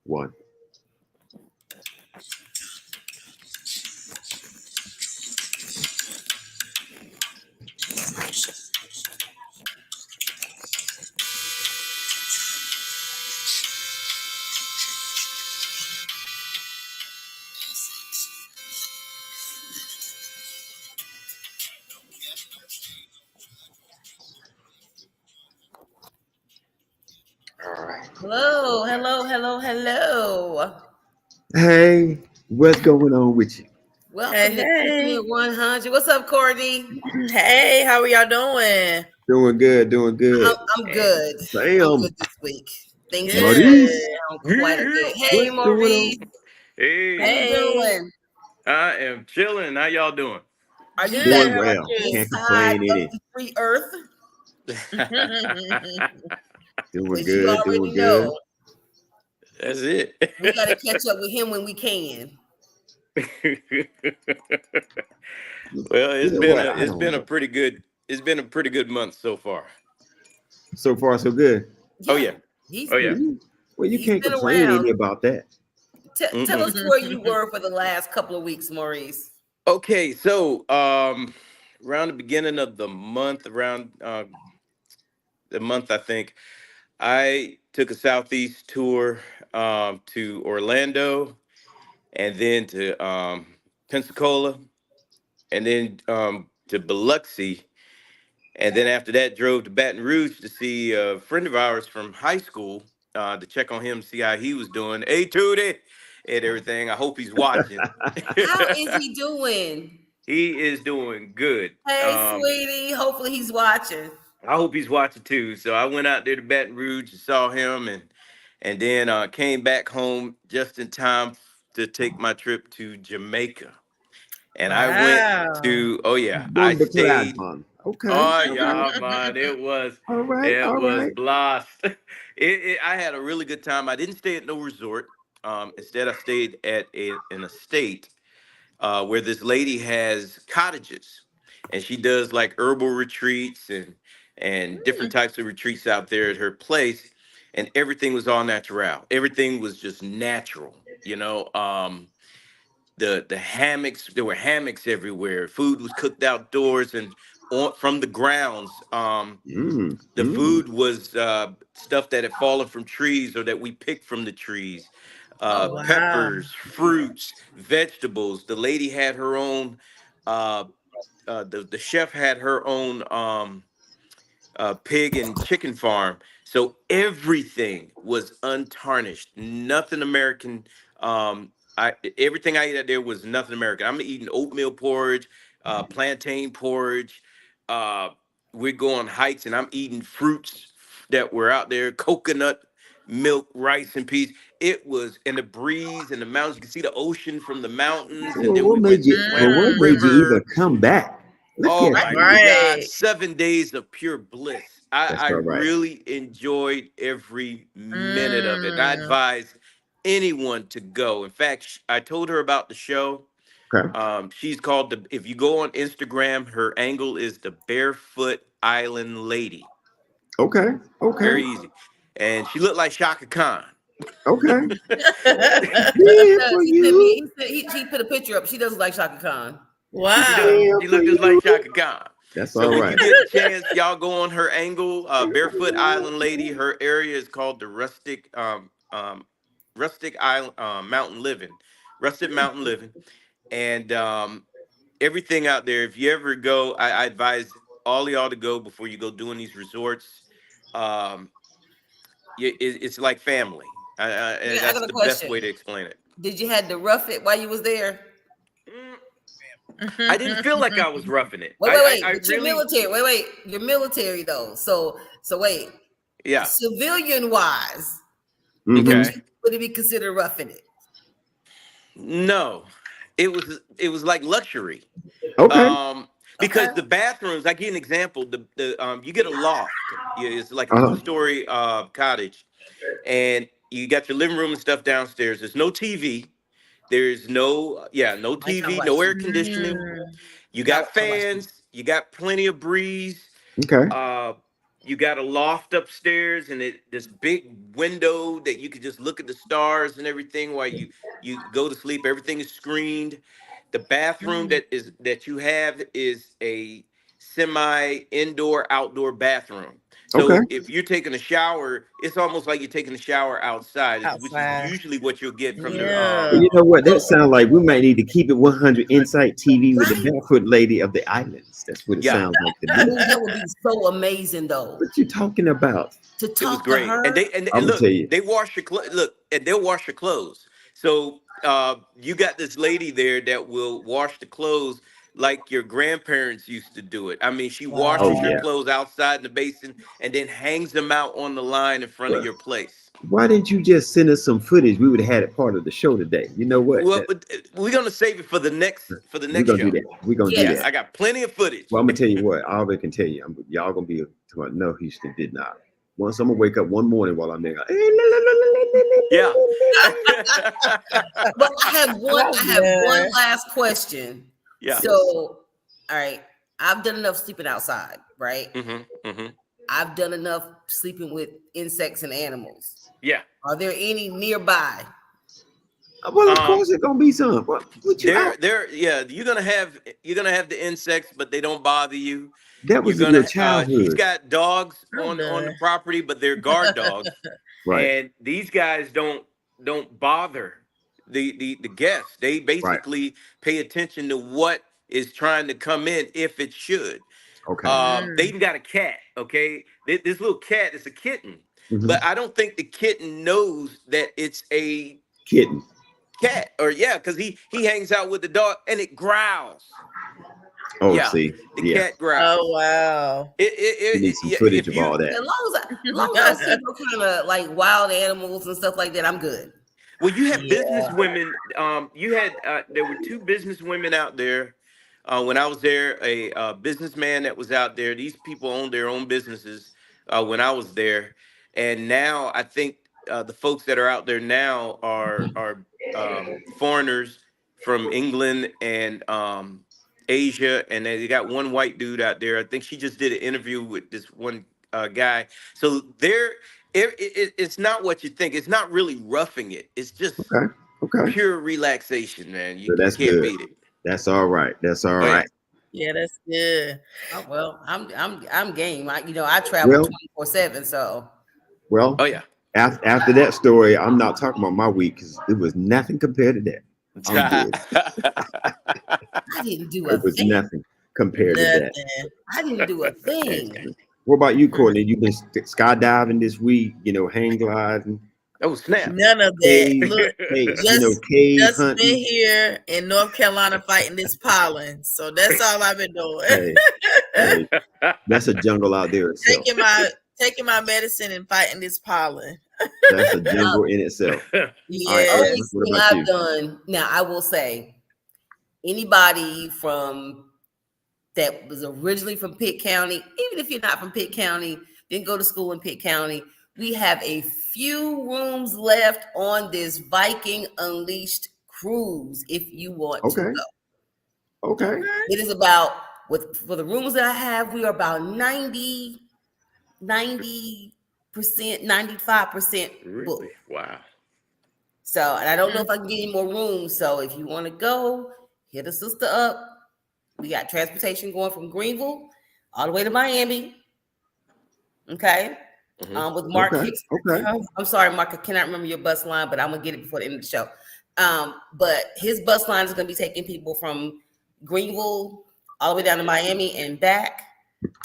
one. All right. Hello, hello, hello, hello. Hey, what's going on with you? Welcome to Keeping It 100. What's up, Courtney? Hey, how are y'all doing? Doing good, doing good. I'm good. I'm Sam, good this week. Things are Maurice, down quite a bit. Hey, what's going Maurice. on? Hey, How you doing? I am chilling. How y'all doing? Are you Good. back Doing How about well. you? Can't inside complain of any. the free earth? Doing As you good, already doing good. know, That's it. we got to catch up with him when we can. Well, You know what? I don't know. it's been a pretty good month so far. So far, so good. Oh yeah. He's Oh yeah. Well, you he's can't been complain around. any about that. Tell us where you were for the last couple of weeks, Maurice. Okay, so around the beginning of the month, around the month I think, I took a southeast tour to Orlando and then to Pensacola and then to Biloxi. And then after that, drove to Baton Rouge to see a friend of ours from high school to check on him, see how he was doing. Hey, Tootie, and everything. I hope he's watching. How is he doing? He is doing good. Hey, sweetie. Hopefully he's watching. I hope he's watching too. So I went out there to Baton Rouge and saw him, and then came back home just in time to take my trip to Jamaica. And I went Wow. to, oh yeah, I Wonderful stayed. man. Okay. Oh Okay. yeah, man, All right. it All was right. blast. I had a really good time. I didn't stay at no resort. Instead, I stayed at an estate where this lady has cottages, and she does like herbal retreats and different types of retreats out there at her place, and everything was all natural. Everything was just natural, you know. The hammocks, there were hammocks everywhere. Food was cooked outdoors and from the grounds. Mm, The mm. food was stuff that had fallen from trees or that we picked from the trees. Oh, wow. Wow. Peppers, fruits, vegetables. The lady had her own. Uh, the chef had her own pig and chicken farm. So everything was untarnished. Nothing American. Everything I ate out there was nothing American. I'm eating oatmeal porridge, plantain porridge. Uh, we're going hikes, and I'm eating fruits that were out there, coconut milk, rice, and peas. It was in the breeze and the mountains. You could see the ocean from the mountains, and Well, then we went swam in the what made you even river. come back? Look Oh at my you. God, Right. 7 days of pure bliss. That's I all right. really enjoyed every minute of it. And I Mm. advise anyone to go. In fact, I told her about the show. Okay. She's called if you go on Instagram, her angle is the Barefoot Island Lady. Okay. Okay. Very easy. And she looked like Shaka Khan. Okay. He Yeah, does. for He sent me. you. He put a picture up. She doesn't like Shaka Khan. She does. Wow. Yeah, She for looked just you. like Shaka Khan. That's So all when you right. get a chance, y'all go on her angle, Barefoot Island Lady. Her area is called the Rustic Island Mountain Living, Rustic Mountain Living, and everything out there. If you ever go, I advise all of y'all to go before you go doing these resorts. Um, it's like family. Yeah, I That's got a the best question. way to explain it. Did you had to rough it while you was there? Mm, I didn't feel like I was roughing it. Wait. I But you're really, military. Wait. You're military though. So wait. yeah. Civilian wise, Mm-hmm. Okay. would it be considered roughing it? No, it was like luxury. Okay. Um, Okay. because the bathrooms, I give you an example. The you get a loft. Yeah, it's like a Uh-huh. two-story cottage, and you got your living room and stuff downstairs. There's no TV. There's no I kind of TV, like no TV. air conditioning. Mm. You Y'all got like to watch TV. fans. You got plenty of breeze. Okay. Uh, you got a loft upstairs, and this big window that you could just look at the stars and everything while you go to sleep. Everything is screened. The bathroom that you have is a semi indoor outdoor bathroom. Okay. So if you're taking a shower, it's almost like you're taking a shower outside, which is Outside. usually what you'll get from the Yeah. Well, you know what? That Well, sounds like we might need to keep it 100 Insight TV with the right? barefoot lady of the islands. That's what it Yeah. sounds like to Ooh, me. that would be so amazing, though, What you talking about? to It was talk to great, and her. I'm and gonna look, tell you. they wash your clothes. Look, and they'll wash your clothes. So you got this lady there that will wash the clothes like your grandparents used to do it. I mean, she Oh washes Wow. your yeah. clothes outside in the basin and then hangs them out on the line in front of Well, your place. why didn't you just send us some footage? We would have had it part of the show today. You know what? Well, but we're gonna save it for the We're next gonna do show. that. We're gonna do Yeah, Yes. that. I got plenty of Well, footage. I'm gonna tell you what. I already can tell you. Y'all gonna be no, Houston did not. Once I'm gonna wake up one morning while I'm there. Yeah. But I have one. That's I have one good. last question. Yeah. So, all right, I've done enough sleeping outside, right? I've done enough sleeping with insects and animals. Yeah. Are there any nearby? Well, of Um, course it's gonna be some. What you out? yeah, you're gonna have the insects, but they don't bother you. That You're was in your gonna she's childhood, got dogs I'm on the done. property, but they're guard dogs, right? and these guys don't bother the guests. They Right. basically pay attention to what is trying to come in if it should. Okay. They even got a cat. Okay, this little cat is a kitten, Hmm. but I don't think the kitten knows that it's a Kitten. cat, or yeah, because he hangs out with the dog and it growls. Oh, Yeah, see, the yeah. cat growls. Oh wow. You need some Yeah, footage if of you all that. As long as I don't see no kind of like wild animals and stuff like that, I'm good. well, you have business Yeah. women. You had there were two business women out there when I was there. A businessman that was out there. These people owned their own businesses when I was there, and now I think the folks that are out there now are foreigners from England and Asia, and they got one white dude out there. I think she just did an interview with this one guy. So it's not what you think. It's not really roughing it. It's just Okay. Okay. pure relaxation, man. So You that's can't good. beat it. That's all right. That's all Oh yeah. right. Yeah, that's good. Oh, well, I'm game. I travel Well, 24/7, so well. Oh yeah. After that story, I'm not talking about my week because it was nothing compared to that. I'm good. I didn't do a It was thing. nothing compared to that. Nothing. I didn't do a thing. Excellent. What about you, Courtney? You've been skydiving this week, hang gliding, Oh snap. None of that. cave, Look, hey, just cave just been hunting. here in North Carolina fighting this pollen. So that's all I've been doing. Hey, hey, that's a jungle out there itself. taking my medicine and fighting this pollen. That's a jungle in itself. Yeah. All right, Only Edna, what thing about I've you? done now, I will say, anybody from that was originally from Pitt County, even if you're not from Pitt County, didn't go to school in Pitt County, we have a few rooms left on this Viking Unleashed cruise if you want to Okay. go. Okay. It is about, for the rooms that I have, we are about 90%, 95% Really? booked. Wow. So, and I don't know if I can get any more rooms. So if you want to go, hit a sister up. We got transportation going from Greenville all the way to Miami. Okay. Mhm. With Mark Okay. Hicks. Okay. I'm sorry, Mark, I cannot remember your bus line, but I'm gonna get it before the end of the show. But his bus line is gonna be taking people from Greenville all the way down to Miami and back.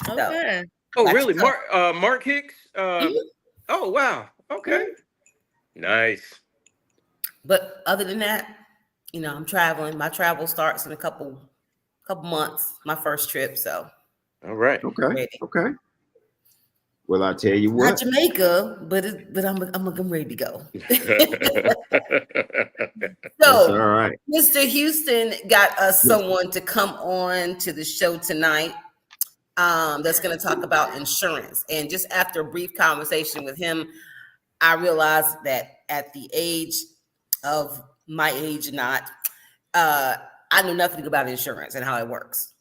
Okay. Oh Got really? you covered. Mark Hicks? Mhm. Oh wow. Okay. Nice. But other than that, I'm traveling. My travel starts in a couple months, my first trip. So All right. Okay. ready. Okay. Well, I tell you Not what. Jamaica, but I'm ready to go. That's So all right. Mr. Houston got us someone to come on to the show tonight. That's going to talk about insurance. And just after a brief conversation with him, I realized that at the age of my age, I know nothing about insurance and how it works.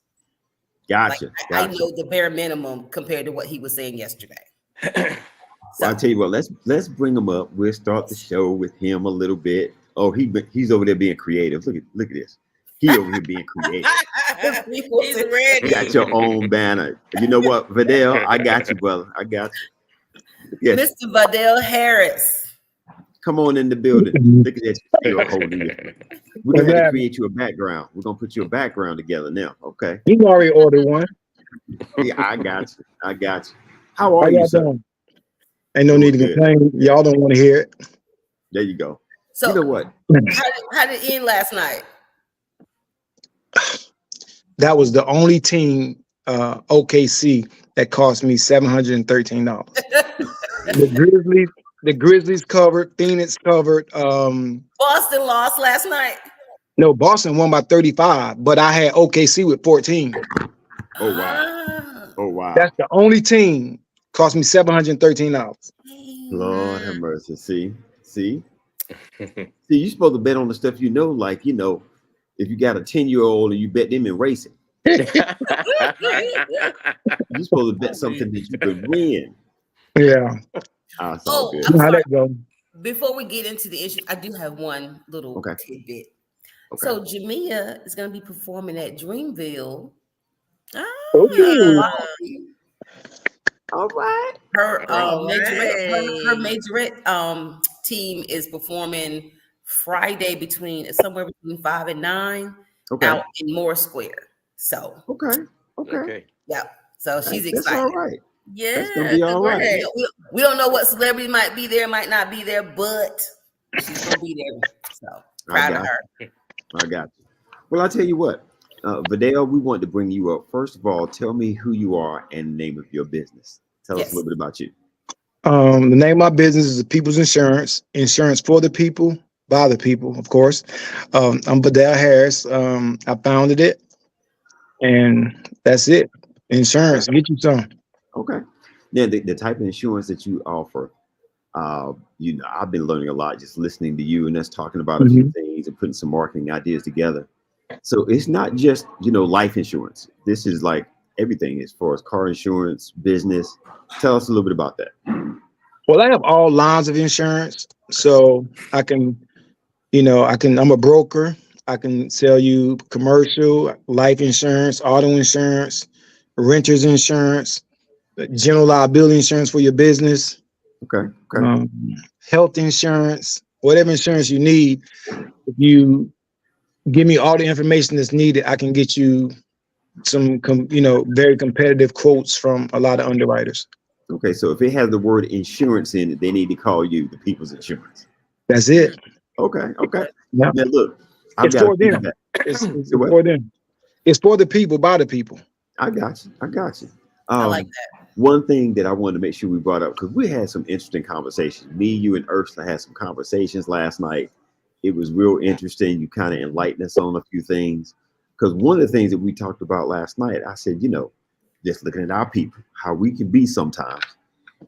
Gotcha. Like, I Gotcha. know the bare minimum compared to what he was saying yesterday. Well, I'll tell you what, let's bring him up. We'll start the show with him a little bit. Oh, he's over there being creative. Look at this. He over here being creative. He's ready. You got your own banner. You know what, Vidal? I got you, brother. I got you. Yes. Mr. Vidal Harris. Come on in the building. Look at that. Still holding you. We're gonna have to create you a background. We're gonna put you a background together now. Okay. You already ordered one. Yeah, I got you. I got you. How are you, sir? Doing? Ain't no need to complain. Y'all don't want to hear it. There you go. So you know what? How did it end last night? That was the only team, OKC, that cost me $713. The Grizzlies covered, Phoenix covered. Boston lost last night. No, Boston won by 35, but I had OKC with 14. Oh wow. Oh wow. That's the only team cost me $713. Lord have mercy. See, you're supposed to bet on the stuff you know, like, you know, if you got a 10-year-old and you bet them in racing. You're supposed to bet something that you could win. Yeah. Oh, good. How'd that go? Before we get into the issue, I do have one little tidbit. Okay. So Jamia is going to be performing at Dreamville. All right. Her majorette team is performing Friday somewhere between 5 and 9 out in Moore Square. So okay. Yeah. So she's excited. That's all right. Yeah, that's gonna be all right. We don't know what celebrity might be there, might not be there, but she's gonna be there. So proud of her. I got you. Well, I'll tell you what, Vidal, we want to bring you up. First of all, tell me who you are and the name of your business. Tell us a little bit about you. The name of my business is the People's Insurance. Insurance for the people, by the people, of course. I'm Vidal Harris. I founded it, and that's it. Insurance, get you some. Okay. Now, the type of insurance that you offer, you know, I've been learning a lot just listening to you and us talking about a few things and putting some marketing ideas together. So it's not just, you know, life insurance. This is like everything as far as car insurance, business. Tell us a little bit about that. Well, I have all lines of insurance. So I can, I'm a broker. I can sell you commercial, life insurance, auto insurance, renter's insurance, general liability insurance for your business. Okay. Health insurance, whatever insurance you need. If you give me all the information that's needed, I can get you some, very competitive quotes from a lot of underwriters. Okay, so if it has the word insurance in it, they need to call you the People's Insurance. That's it. Okay. Yeah. Now look, it's for them. It's for them. It's for the people, by the people. I got you. I like that. One thing that I wanted to make sure we brought up, because we had some interesting conversations. Me, you, and Ursula had some conversations last night. It was real interesting. You kind of enlightened us on a few things. Because one of the things that we talked about last night, I said, just looking at our people, how we can be sometimes.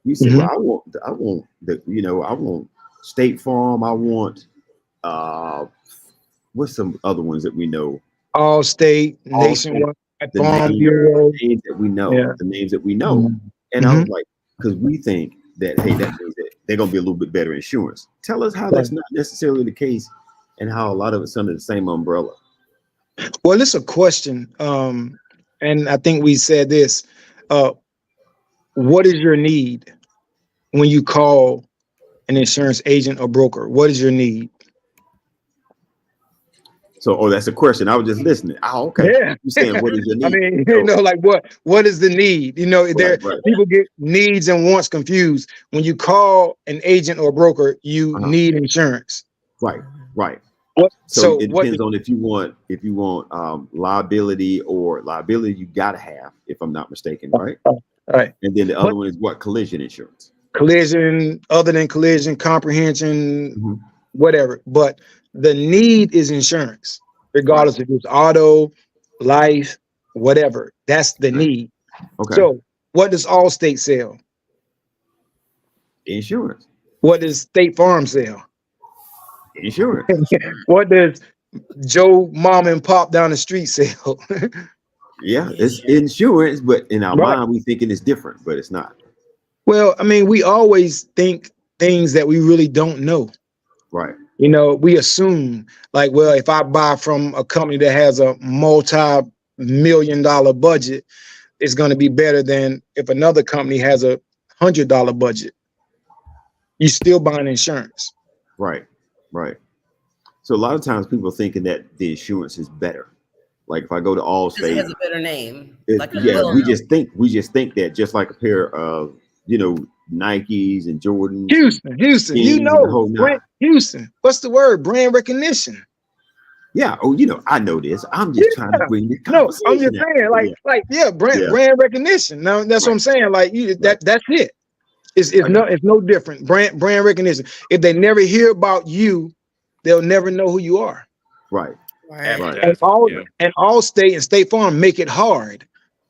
You said, well, I want State Farm. I want, what's some other ones that we know? Allstate, Nationwide, Farm Bureau. The names that we know. Yeah. The names that we know. And I was like, because we think that, hey, that means that they're going to be a little bit better insurance. Tell us how that's not necessarily the case and how a lot of it's under the same umbrella. Well, it's a question. And I think we said this. What is your need when you call an insurance agent or broker? What is your need? So, that's a question. I was just listening. Oh, okay. Yeah. You're saying, what is your need? I mean, what is the need? People get needs and wants confused. When you call an agent or broker, you need insurance. Right. So it depends on if you want liability or liability you gotta have, if I'm not mistaken, right? Right. And then the other one is what? Collision insurance. Collision, other than collision, comprehension, whatever. But the need is insurance, regardless if it's auto, life, whatever. That's the need. Okay. So what does Allstate sell? Insurance. What does State Farm sell? Insurance. What does Joe Mom and Pop down the street sell? Yeah, it's insurance, but in our Right. mind we thinking it's different, but it's not. Well, I mean, we always think things that we really don't know. Right. You know, we assume like, well, if I buy from a company that has a multi-million-dollar budget, it's going to be better than if another company has a $100 budget. You're still buying insurance. Right. Right. So a lot of times people are thinking that the insurance is better. Like if I go to Because it Allstate, has a better name. Like yeah, we just think that just like a pair of Nikes and Jordans, Houston, you jeans and the know, whole nine. Houston. What's the word? Brand recognition. Yeah. Oh, I know this. I'm just trying to bring the No, conversation. I'm just saying, brand recognition. No, that's what I'm saying. Like that's it. It's no different. Brand recognition. If they never hear about you, they'll never know who you are. Right. Right. And Allstate and State Farm make it hard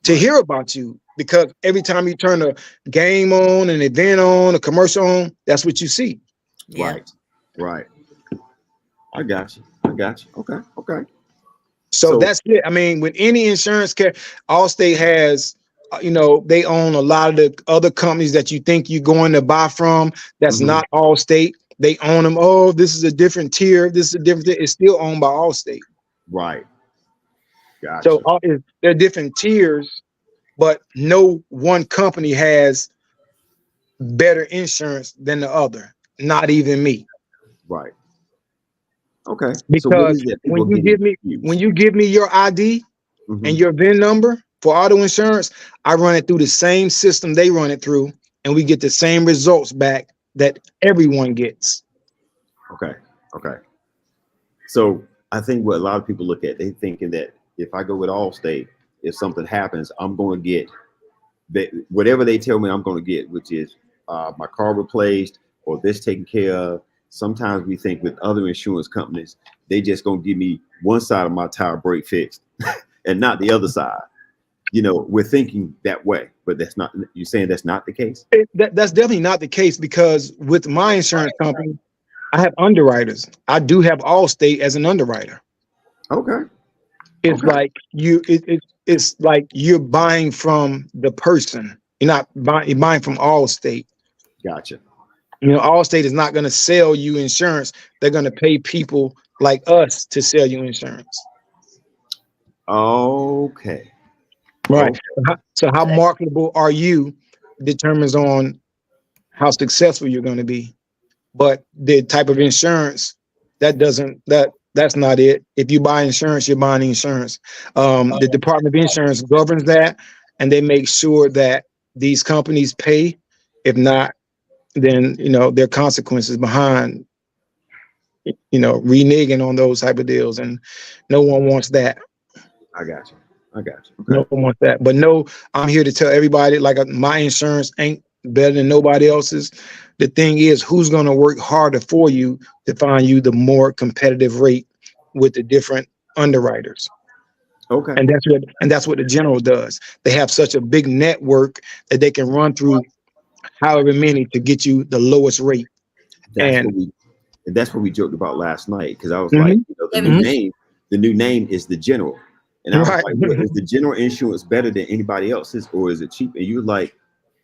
to hear about you because every time you turn a game on, an event on, a commercial on, that's what you see. Yeah. Right. I got you. Okay. So that's it. I mean, with any insurance care, Allstate has, they own a lot of the other companies that you think you're going to buy from. That's not Allstate. They own them. Oh, this is a different tier. This is a different thing. It's still owned by Allstate. Right. Gotcha. So there are different tiers, but no one company has better insurance than the other. Not even me. Right. Okay. Because when you give me your ID and your VIN number for auto insurance, I run it through the same system they run it through, and we get the same results back that everyone gets. Okay. So I think what a lot of people look at, they thinking that if I go with Allstate, if something happens, I'm going to get whatever they tell me I'm going to get, which is my car replaced or this taken care of. Sometimes we think with other insurance companies, they just going to give me one side of my tire brake fixed and not the other side. We're thinking that way, but you're saying that's not the case? That's definitely not the case because with my insurance company, I have underwriters. I do have Allstate as an underwriter. Okay. It's like it's like you're buying from the person. You're buying from Allstate. Gotcha. Allstate is not going to sell you insurance. They're going to pay people like us to sell you insurance. Okay. Right. So how marketable are you determines on how successful you're going to be. But the type of insurance that's not it. If you buy insurance, you're buying insurance. The Department of Insurance governs that, and they make sure that these companies pay. If not, then there are consequences behind reneging on those type of deals, and no one wants that. I got you. Okay. No one wants that. But no, I'm here to tell everybody, like, my insurance ain't better than nobody else's. The thing is, who's going to work harder for you to find you the more competitive rate with the different underwriters? Okay. And that's what the General does. They have such a big network that they can run through however many to get you the lowest rate. That's what we joked about last night, because I was like, the new name is the General. And I was like, well, is the General insurance better than anybody else's, or is it cheap? And you're like,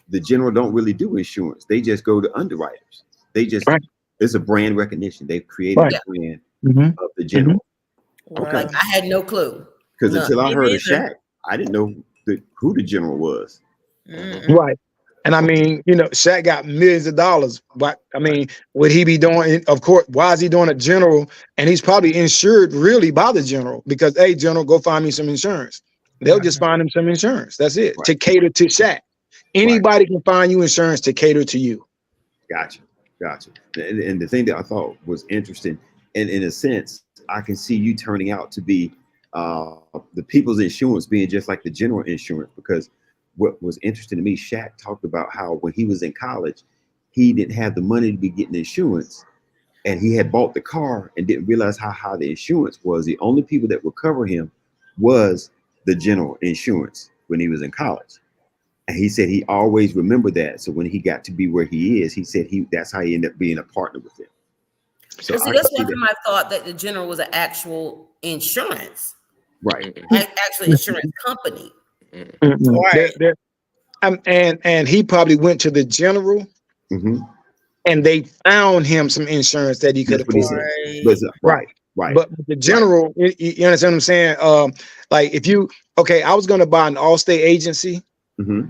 the General don't really do insurance. They just go to underwriters. It's a brand recognition. They've created a brand of the General. Okay. Like, I had no clue. Because until I heard of Shaq, I didn't know who the General was. Right. And I mean, Shaq got millions of dollars. But I mean, would he be doing, of course, why is he doing a General? And he's probably insured really by the General because, hey, General, go find me some insurance. They'll just find him some insurance. That's it. To cater to Shaq. Anybody can find you insurance to cater to you. Gotcha. And the thing that I thought was interesting, and in a sense, I can see you turning out to be the people's insurance being just like the General insurance, because what was interesting to me, Shaq talked about how when he was in college, he didn't have the money to be getting insurance, and he had bought the car and didn't realize how high the insurance was. The only people that would cover him was the General insurance when he was in college. And he said he always remembered that. So when he got to be where he is, he said that's how he ended up being a partner with him. So that's why I thought that the General was an actual insurance. Right. Actually, insurance company. Right. And he probably went to the general Mm-hmm. and they found him some insurance that he could That's what he afford. said. But, Right. right. But the general, you understand what I'm saying? Like if you, okay, I was going to buy an Allstate agency. Mm-hmm.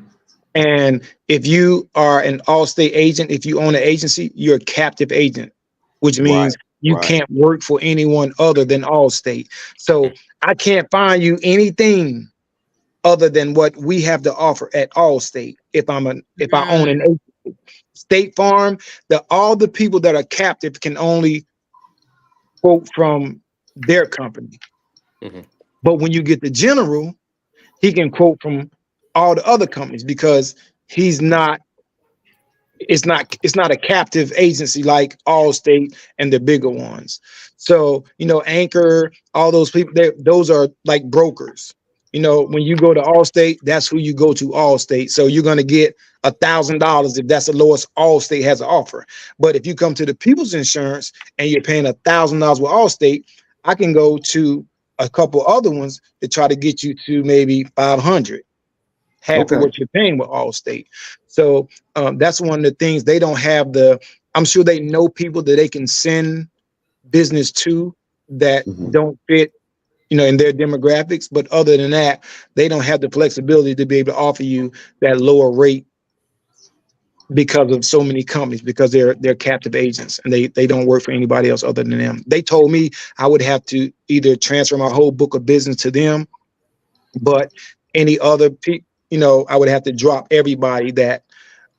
And if you are an Allstate agent, if you own an agency, you're a captive agent, which means you can't work for anyone other than Allstate. So I can't find you anything other than what we have to offer at Allstate. If I own an agency. State Farm, all the people that are captive can only quote from their company. Mm-hmm. But when you get the general, he can quote from all the other companies because it's not a captive agency like Allstate and the bigger ones. So, Anchor, all those people, those are like brokers. When you go to Allstate, that's who you go to, Allstate. So you're going to get $1,000 if that's the lowest Allstate has to offer. But if you come to the People's Insurance and you're paying $1,000 with Allstate, I can go to a couple other ones to try to get you to maybe 500, half of what you're paying with Allstate. So that's one of the things. They don't have I'm sure they know people that they can send business to that don't fit, in their demographics. But other than that, they don't have the flexibility to be able to offer you that lower rate because of so many companies, because they're captive agents and they don't work for anybody else other than them. They told me I would have to either transfer my whole book of business to them, but any other people, I would have to drop everybody that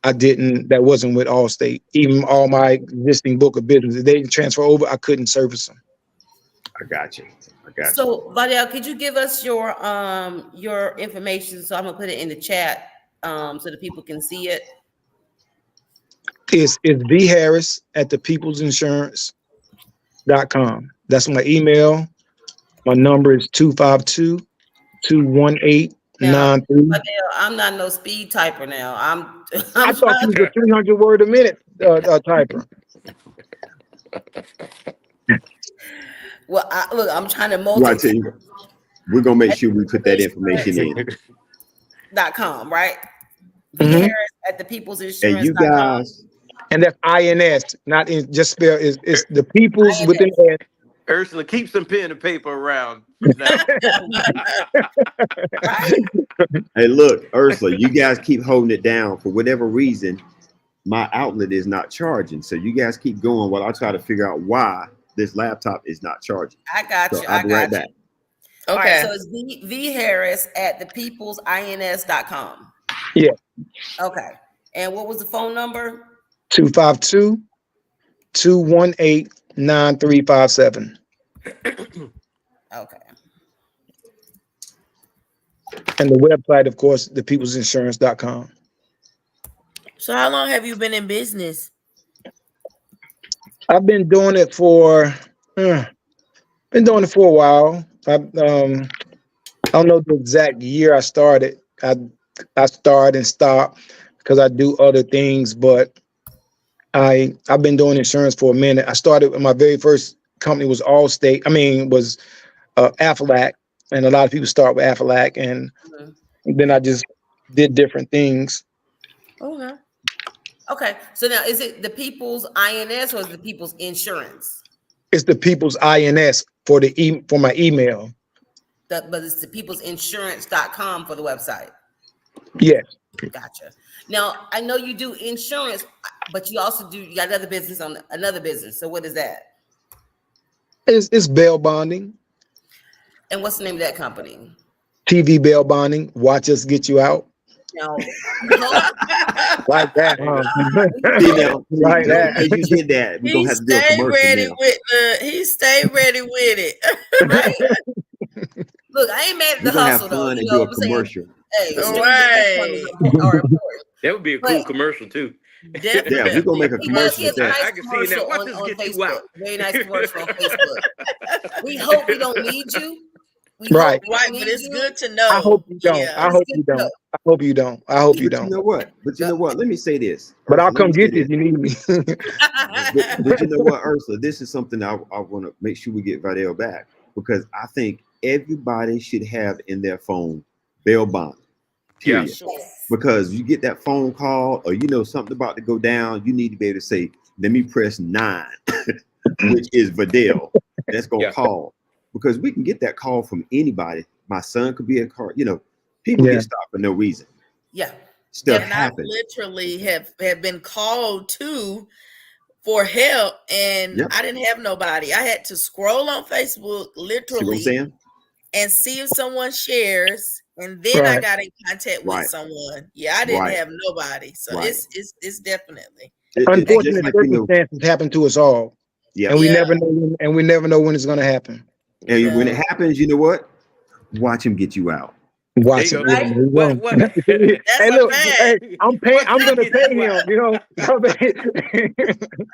wasn't with Allstate. Even all my existing book of business, if they didn't transfer over, I couldn't service them. I got you. So, Vidal, could you give us your information? So I'm gonna put it in the chat so the people can see it. It's V Harris at thepeoplesinsurance.com. That's my email. My number is 252-218-93. I'm not no speed typer now. I thought you was a 300 word a minute typer. Well, look, I'm trying to we're gonna make sure we put that information in. .com, right? Harris at thepeoplesinsurance.com. And you guys, and that's INS, not in just spell it's the people's INS. within S. Ursula, keep some pen and paper around. Hey, look, Ursula, you guys keep holding it down. For whatever reason, my outlet is not charging. So you guys keep going while I try to figure out why this laptop is not charging. I got you. I'll be right back. Okay. All right, so it's V Harris at thepeoplesins.com. Yeah. Okay. And what was the phone number? 252-218-9357. Okay. And the website, of course, thepeoplesinsurance.com. So how long have you been in business? I've been doing it for a while. I don't know the exact year I started. I start and stop because I do other things, but I've been doing insurance for a minute. I started, my very first company was Allstate. Was Aflac, and a lot of people start with Aflac, and then I just did different things. Okay. So now, is it the People's INS or is it the People's Insurance? It's the People's INS for my email. But it's the peoplesinsurance.com for the website. Yes. Gotcha. Now, I know you do insurance, but you also you got another business on another business. So what is that? It's bail bonding. And what's the name of that company? TV bail bonding. Watch us get you out. No. Like that. Like that. You did that. We're gonna have to do a commercial now. He stayed ready with it. Right? Look, I ain't mad at the hustle though. You know what I'm saying? Hey, right. That would be a cool commercial too. Definitely. Yeah, we're gonna make a commercial with that. I can see it now. Watch us get you out. Very nice commercial on Facebook. We hope we don't need you. Right, but it's good to know. I hope you don't. I hope you don't. I hope you don't. I hope you don't. You know what? But you know what? Let me say this. But I'll come get you if you need me. but you know what, Ursula? This is something I want to make sure we get Vidal back, because I think everybody should have in their phone bail bond. Yeah. Period. Sure. Because you get that phone call or you know something about to go down, you need to be able to say, let me press 9, which is Vidal. That's gonna Yeah. call. Because we can get that call from anybody. My son could be a car, you know, people Yeah. get stopped for no reason. Yeah. Stuff And I happens. literally have been called to for help, and Yep. I didn't have nobody. I had to scroll on Facebook See what I'm literally saying? and see if someone shares, and then I Right. got in contact with Right. someone. Yeah, I didn't Right. have nobody, so Right. it's definitely. It's just Unfortunate like, you know, circumstances happen to us all, yeah. and we Yeah. never know. And we never know when it's going to happen. And when it Yeah. happens, you know what? Watch him get you out. Watch There it. you go. Right? There you go. What? Hey, a look. fact. Hey, I'm paying. What I'm that going to get pay you him. out? You know.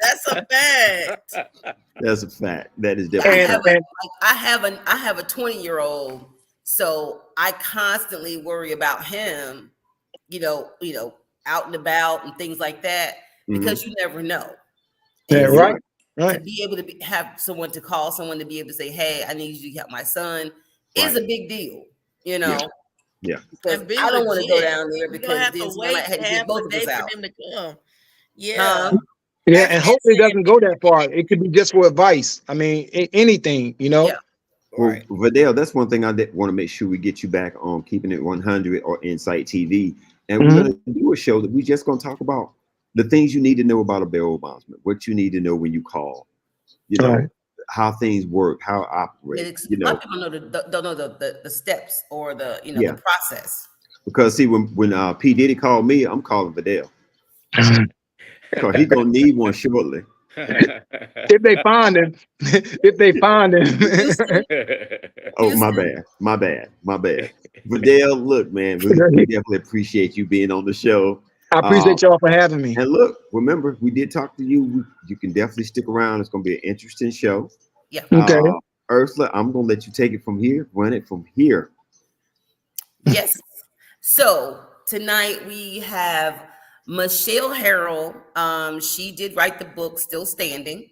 That's a fact. That's a fact. That is I definitely. have I have a 20-year-old, so I constantly worry about him, you know, out and about and things like that, because you never know. Yeah, And right. to Right. be able to have someone to call, someone to be able to say, "Hey, I need you to help my son," is Right. a big deal, you know. Yeah. Because And be I don't want to go legit. down there You don't because have then to someone might wait have to half get both a of day us for out. them to come. Yeah. Yeah, As- and as hopefully it said, doesn't go that far. It could be just for advice. I mean, anything, you know. Yeah. Well, Right. Vidal, that's one thing I want to make sure we get you back on Keeping It 100 or Incite-tv. And we're Mhm. going to do a show that we just going to talk about the things you need to know about a bail bondsman, what you need to know when you call, you know, Right. how things work, how it And operates, you a lot know. of people don't know the steps or the Yeah. the process. Because see, when P. Diddy called me, I'm calling Vidal. Because he's going to need one shortly. If they find him, if they find him. Houston, Oh, my Houston. bad. Vidal, look, man, we definitely appreciate you being on the show. I appreciate y'all for having me. And look, remember, we did talk to you. You can definitely stick around. It's going to be an interesting show. Yeah. Okay. Ursula, I'm going to let you take it from here, run it from here. Yes. So tonight we have Michelle Harrel. She did write the book Still Standing.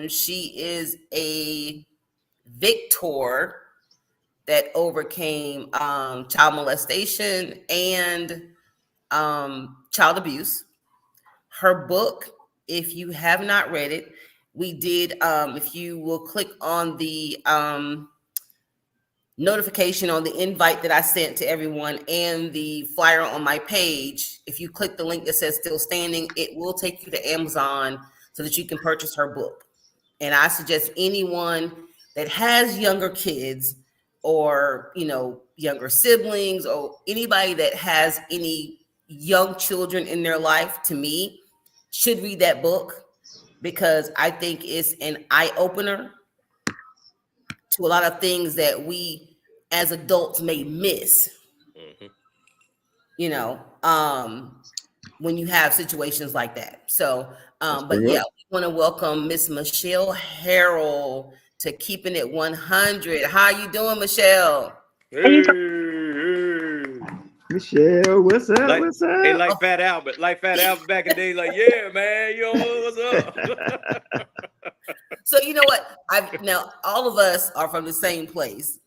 She is a victor that overcame child molestation and child abuse. Her book, if you have not read it, we did, if you will click on the notification on the invite that I sent to everyone and the flyer on my page, if you click the link that says Still Standing, it will take you to Amazon so that you can purchase her book. And I suggest anyone that has younger kids or, younger siblings or anybody that has any young children in their life, to me, should read that book, because I think it's an eye-opener to a lot of things that we as adults may miss, when you have situations like that. So, but yeah, we want to welcome Miss Michelle Harrel to Keeping It 100. How you doing, Michelle? Hey. Michelle, what's up? Like, What's up? hey, like Fat Albert back in the day, like, yeah, man, you know what's up? So you know what? Now all of us are from the same place.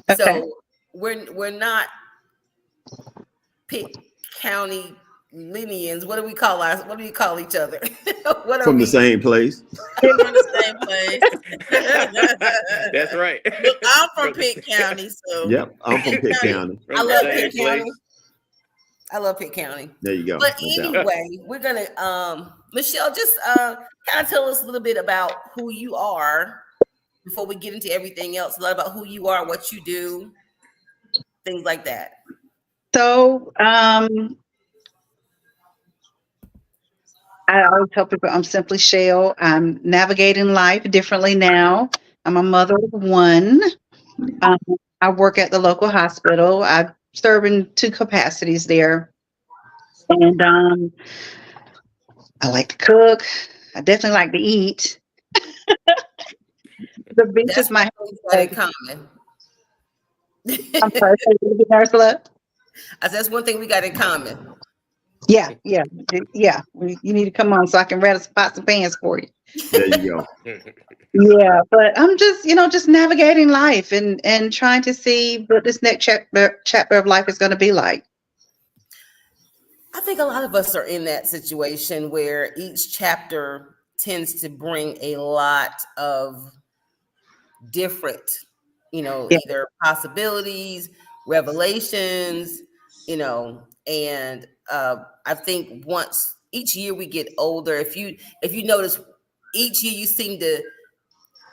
Okay. So we're not Pitt County Lenians. What do we call each other? From the same place. From the same place. That's right. Look, I'm from Pitt County, so Yep, I'm from Pitt County. I love Pitt County. I love Pitt County. There you go. But anyway, we're gonna Michelle, just kind of tell us a little bit about who you are before we get into everything else. A lot about who you are, what you do, things like that. So I always tell people I'm simply Shell. I'm navigating life differently now. I'm a mother of one. I work at the local hospital. I serve in 2 capacities there. And I like to cook. I definitely like to eat. The beach That's is my in common. I'm sorry, Ursula. That's one thing we got in common. Yeah, yeah, yeah. You need to come on so I can red a pots and pans for you. There you go. Yeah, but I'm just, just navigating life and trying to see what this next chapter of life is going to be like. I think a lot of us are in that situation where each chapter tends to bring a lot of different, Yeah. either possibilities, revelations, and I think once each year we get older, if you notice, each year you seem to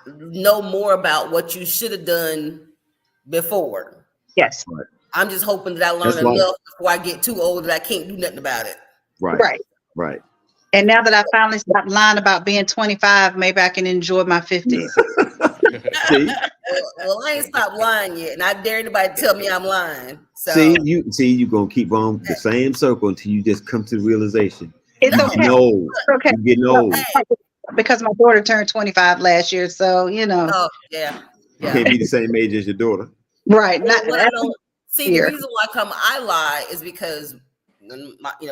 know more about what you should have done before. Yes. Right. I'm just hoping that I learn That's life. enough before I get too old that I can't do nothing about it. Right. Right. Right. And now that I finally stopped lying about being 25, maybe I can enjoy my 50s. See, Well, I ain't stopped lying yet, and I dare anybody to tell me I'm lying. So you gonna keep on the same circle until you just come to the realization. It's You okay. getting old. It's okay. You getting old. Because my daughter turned 25 last year, so oh yeah, You can't be the same age as your daughter. Right. Well, Not what I that's don't see, here. the reason why I lie is because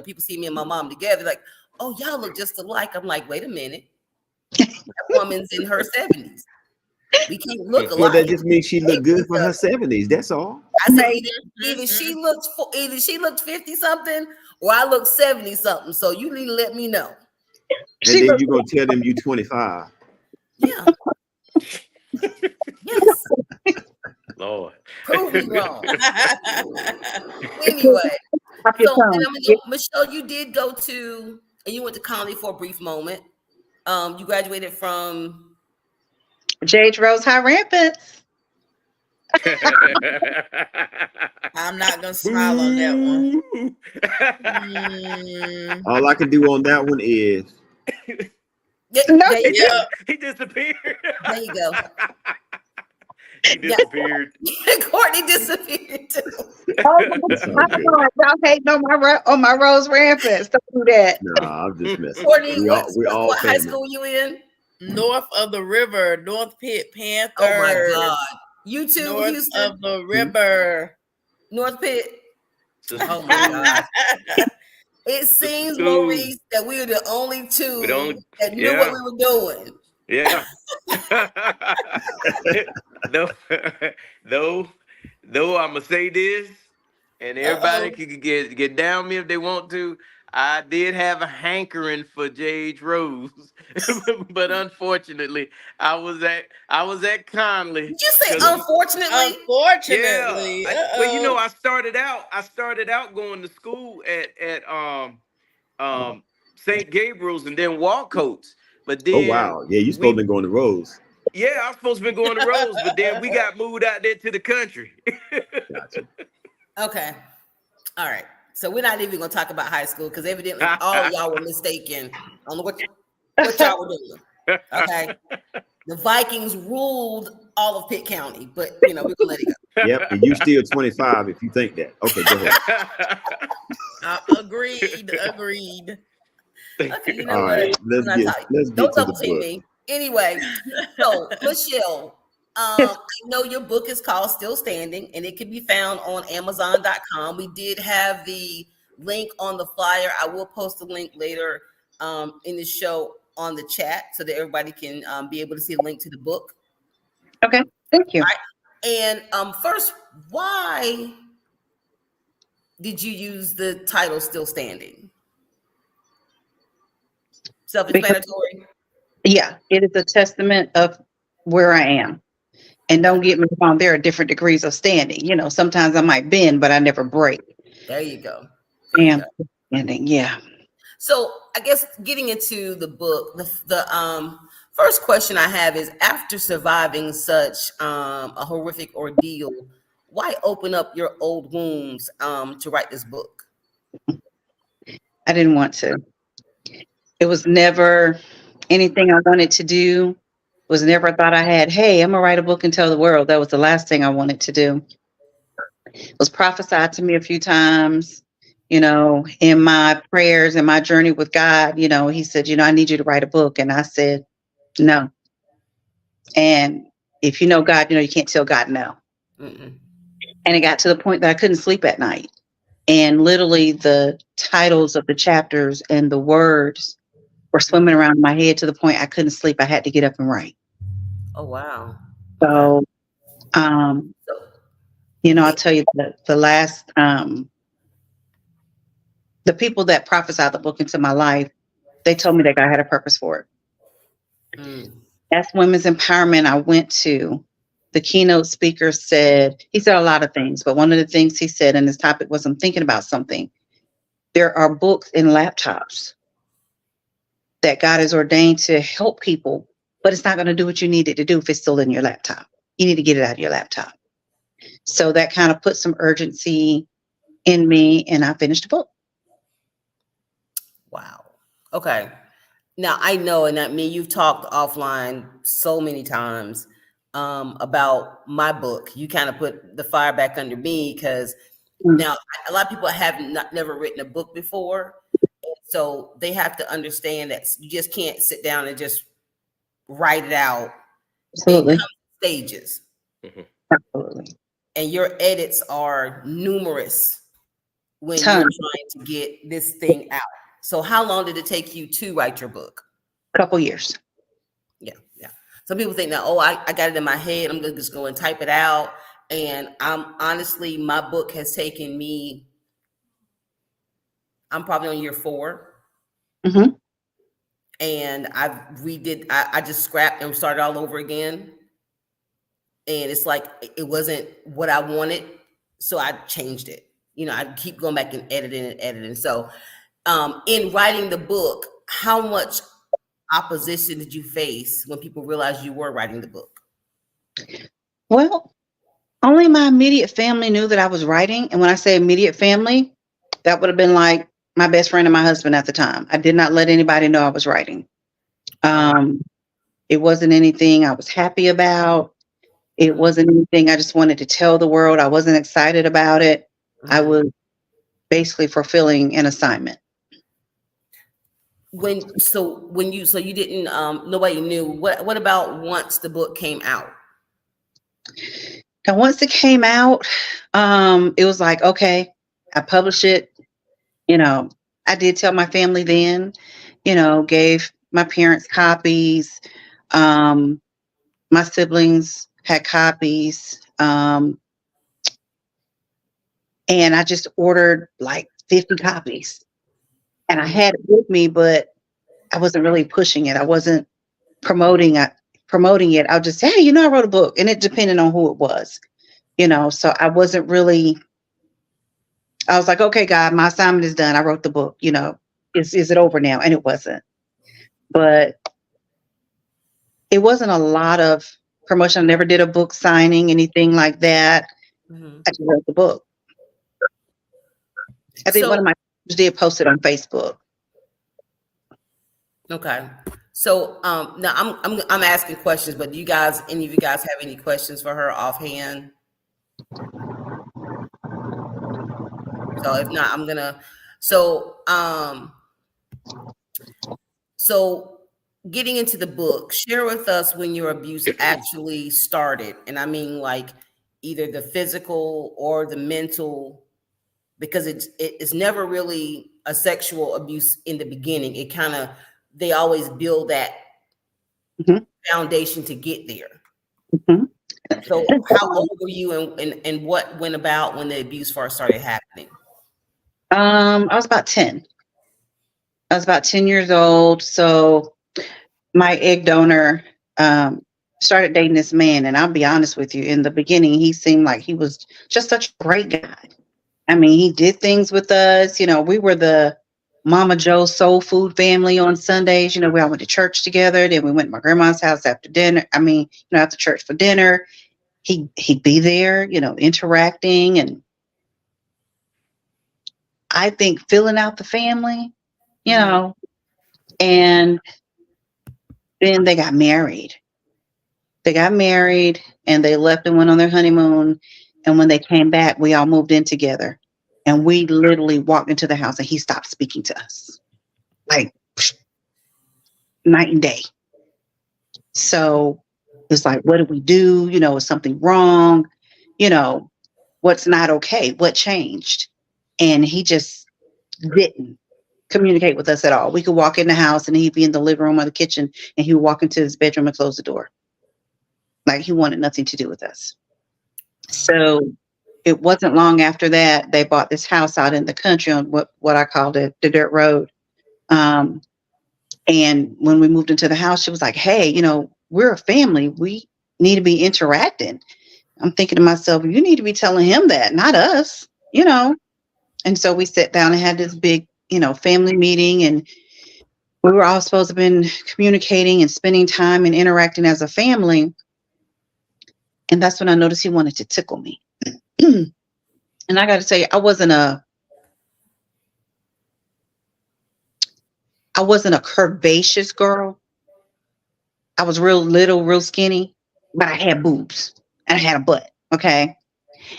people see me and my mom together, like, oh, y'all look just alike. I'm like, wait a minute, that woman's in her 70s. We can't look Well, that alike. just means she looked good for her 70s. That's all. I said either she looks 50 something or I look 70 something. So you need to let me know. And then you're gonna tell them you 25. Yeah. Yes. Lord. Prove me wrong. Anyway, so Michelle, you did go to, and you went to Conley for a brief moment. You graduated from J.H. Rose High Rampants. I'm not gonna smile on that one. All I can do on that one is he disappeared. There you go. He disappeared. Courtney disappeared too. Y'all hating on my Rose Rampants. Don't do that. Nah, I'm just messing. Courtney, we all what high family. school you in? North of the river, North Pitt Panthers. Oh my God. You too, North Houston? of the river. North Pitt. Oh my God. It seems, Maurice, that we were the only two that knew what we were doing. Yeah. though I'm gonna say this, and everybody can get down me if they want to. I did have a hankering for J.H. Rose, but unfortunately, I was at Conley. Did you say unfortunately? Unfortunately, yeah. Well, I started out going to school at St. Gabriel's and then Walcoats. But then, oh wow, yeah, you supposed to be going to Rose. Yeah, I was supposed to be going to Rose, but then we got moved out there to the country. Gotcha. Okay, all right. So we're not even gonna talk about high school because evidently all of y'all were mistaken on what y'all were doing. Okay, the Vikings ruled all of Pitt County, but we're gonna let it go. Yep, and you still 25 if you think that. Okay, go ahead. Agreed. Okay, all right, let's get to the book. Me. Anyway, so Michelle, I know your book is called Still Standing, and it can be found on Amazon.com. We did have the link on the flyer. I will post the link later in the show on the chat so that everybody can be able to see a link to the book. Okay, thank you. Right. And first, why did you use the title Still Standing? Self-explanatory. Yeah, it is a testament of where I am. And don't get me wrong, there are different degrees of standing. Sometimes I might bend, but I never break. There you go. Standing, yeah. So I guess getting into the book, the first question I have is, after surviving such a horrific ordeal, why open up your old wounds to write this book? I didn't want to. It was never anything I wanted to do. It was never a thought I had, hey, I'm gonna write a book and tell the world. That was the last thing I wanted to do. It was prophesied to me a few times, in my prayers and my journey with God. He said, I need you to write a book. And I said, no. And if you know God, you can't tell God no. Mm-mm. And it got to the point that I couldn't sleep at night. And literally the titles of the chapters and the words were swimming around in my head to the point I couldn't sleep. I had to get up and write. Oh wow. Okay. So, um, So, I'll tell you the last, the people that prophesied the book into my life, they told me that God had a purpose for it. mm, That's women's empowerment I went to. The keynote speaker said, he said a lot of things, but one of the things he said, and his topic was, I'm thinking about something. There are books and laptops that God has ordained to help people, but it's not going to do what you need it to do if it's still in your laptop. You need to get it out of your laptop. So that kind of put some urgency in me, and I finished the book. wow. Okay. Now I know, and that me, you've talked offline so many times about my book. You kind of put the fire back under me because now a lot of people have never written a book before, so they have to understand that you just can't sit down and just write it out. Absolutely. It comes in stages, Absolutely. and your edits are numerous when Tons. you're trying to get this thing out. So how long did it take you to write your book? Couple years. Yeah. Some people think that, oh, I got it in my head. I'm gonna just go and type it out. And I'm honestly, my book has taken me, I'm probably on year 4. Mm-hmm. And I just scrapped and started all over again. And it's like, it wasn't what I wanted. So I changed it. I keep going back and editing. So in writing the book, how much opposition did you face when people realized you were writing the book? Well, only my immediate family knew that I was writing. And when I say immediate family, that would have been like my best friend and my husband at the time. I did not let anybody know I was writing. It wasn't anything I was happy about. It wasn't anything I just wanted to tell the world. I wasn't excited about it. I was basically fulfilling an assignment. So you didn't, nobody knew. What about once the book came out? And once it came out, it was like, okay, I published it. I did tell my family then, gave my parents copies. My siblings had copies. And I just ordered like 50 copies. And I had it with me, but I wasn't really pushing it. I wasn't promoting it. I'll just say, hey, I wrote a book, and it depended on who it was, so I wasn't really, I was like, okay, God, my assignment is done. I wrote the book, is it over now? And it wasn't, but it wasn't a lot of promotion. I never did a book signing, anything like that. I just wrote the book. I think one of my friends did post it on Facebook. Okay. So now I'm asking questions, but do any of you guys have any questions for her offhand? So if not, I'm gonna. So getting into the book, share with us when your abuse actually started, and I mean like either the physical or the mental, because it's never really a sexual abuse in the beginning. It kind of, they always build that foundation to get there. So how old were you and what went about when the abuse first started happening? I was about 10. I was about 10 years old. So my egg donor started dating this man. And I'll be honest with you, in the beginning, he seemed like he was just such a great guy. I mean, he did things with us. We were the Mama Joe's soul food family on Sundays. We all went to church together. Then we went to my grandma's house after dinner. After church for dinner. He'd be there, interacting, and I think filling out the family, and then they got married. And they left and went on their honeymoon. And when they came back, we all moved in together, and we literally walked into the house and he stopped speaking to us, like night and day. So it's like, what do we do? Is something wrong? What's not okay? What changed? and he just didn't communicate with us at all. We could walk in the house and he'd be in the living room or the kitchen, and he would walk into his bedroom and close the door. Like he wanted nothing to do with us. So it wasn't long after that they bought this house out in the country on what I called it the dirt road. And when we moved into the house, she was like, "Hey, we're a family. We need to be interacting." I'm thinking to myself, "You need to be telling him that, not us." And so we sat down and had this big, family meeting, and we were all supposed to have been communicating and spending time and interacting as a family. And that's when I noticed he wanted to tickle me. And I got to tell you, I wasn't a curvaceous girl. I was real little, real skinny, but I had boobs and I had a butt. Okay.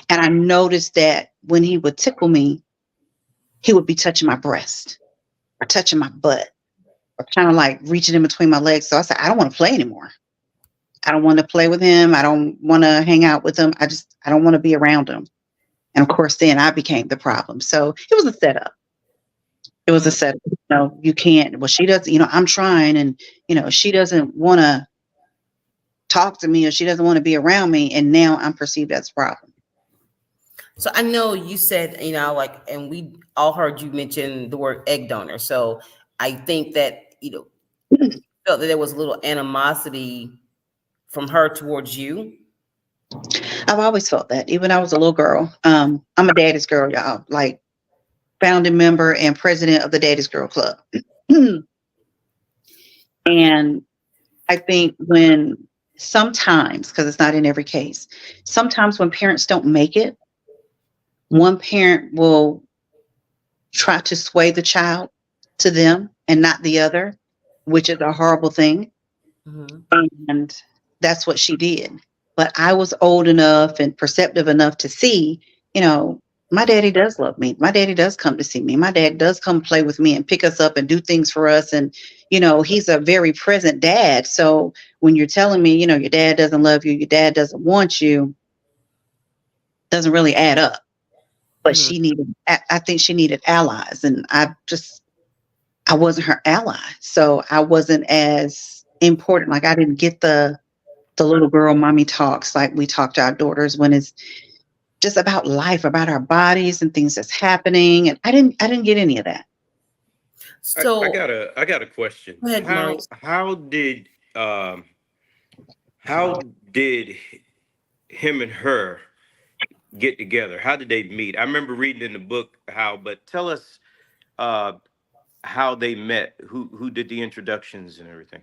And I noticed that when he would tickle me, he would be touching my breast or touching my butt or kind of like reaching in between my legs. So I said, I don't want to play anymore. I don't want to play with him. I don't want to hang out with him. I don't want to be around him. And of course, then I became the problem. So it was a setup. It was a setup. You can't, well, she does, I'm trying, and, she doesn't want to talk to me, or she doesn't want to be around me. And now I'm perceived as a problem. So I know you said, and we all heard you mention the word egg donor. So I think that, felt that there was a little animosity from her towards you. I've always felt that, even when I was a little girl. I'm a daddy's girl, y'all, like founding member and president of the Daddy's Girl Club. And I think when sometimes, because it's not in every case, sometimes when parents don't make it, one parent will try to sway the child to them and not the other, which is a horrible thing. Mm-hmm. And that's what she did. But I was old enough and perceptive enough to see, my daddy does love me. My daddy does come to see me. My dad does come play with me and pick us up and do things for us. And, he's a very present dad. So when you're telling me, your dad doesn't love you, your dad doesn't want you, doesn't really add up. But I think she needed allies. And I wasn't her ally. So I wasn't as important. Like I didn't get the little girl mommy talks like we talk to our daughters, when it's just about life, about our bodies and things that's happening. And I didn't get any of that. So I got a question. Go ahead, Maurice. How did him and her get together? How did they meet? I remember reading in the book but tell us how they met, who did the introductions and everything.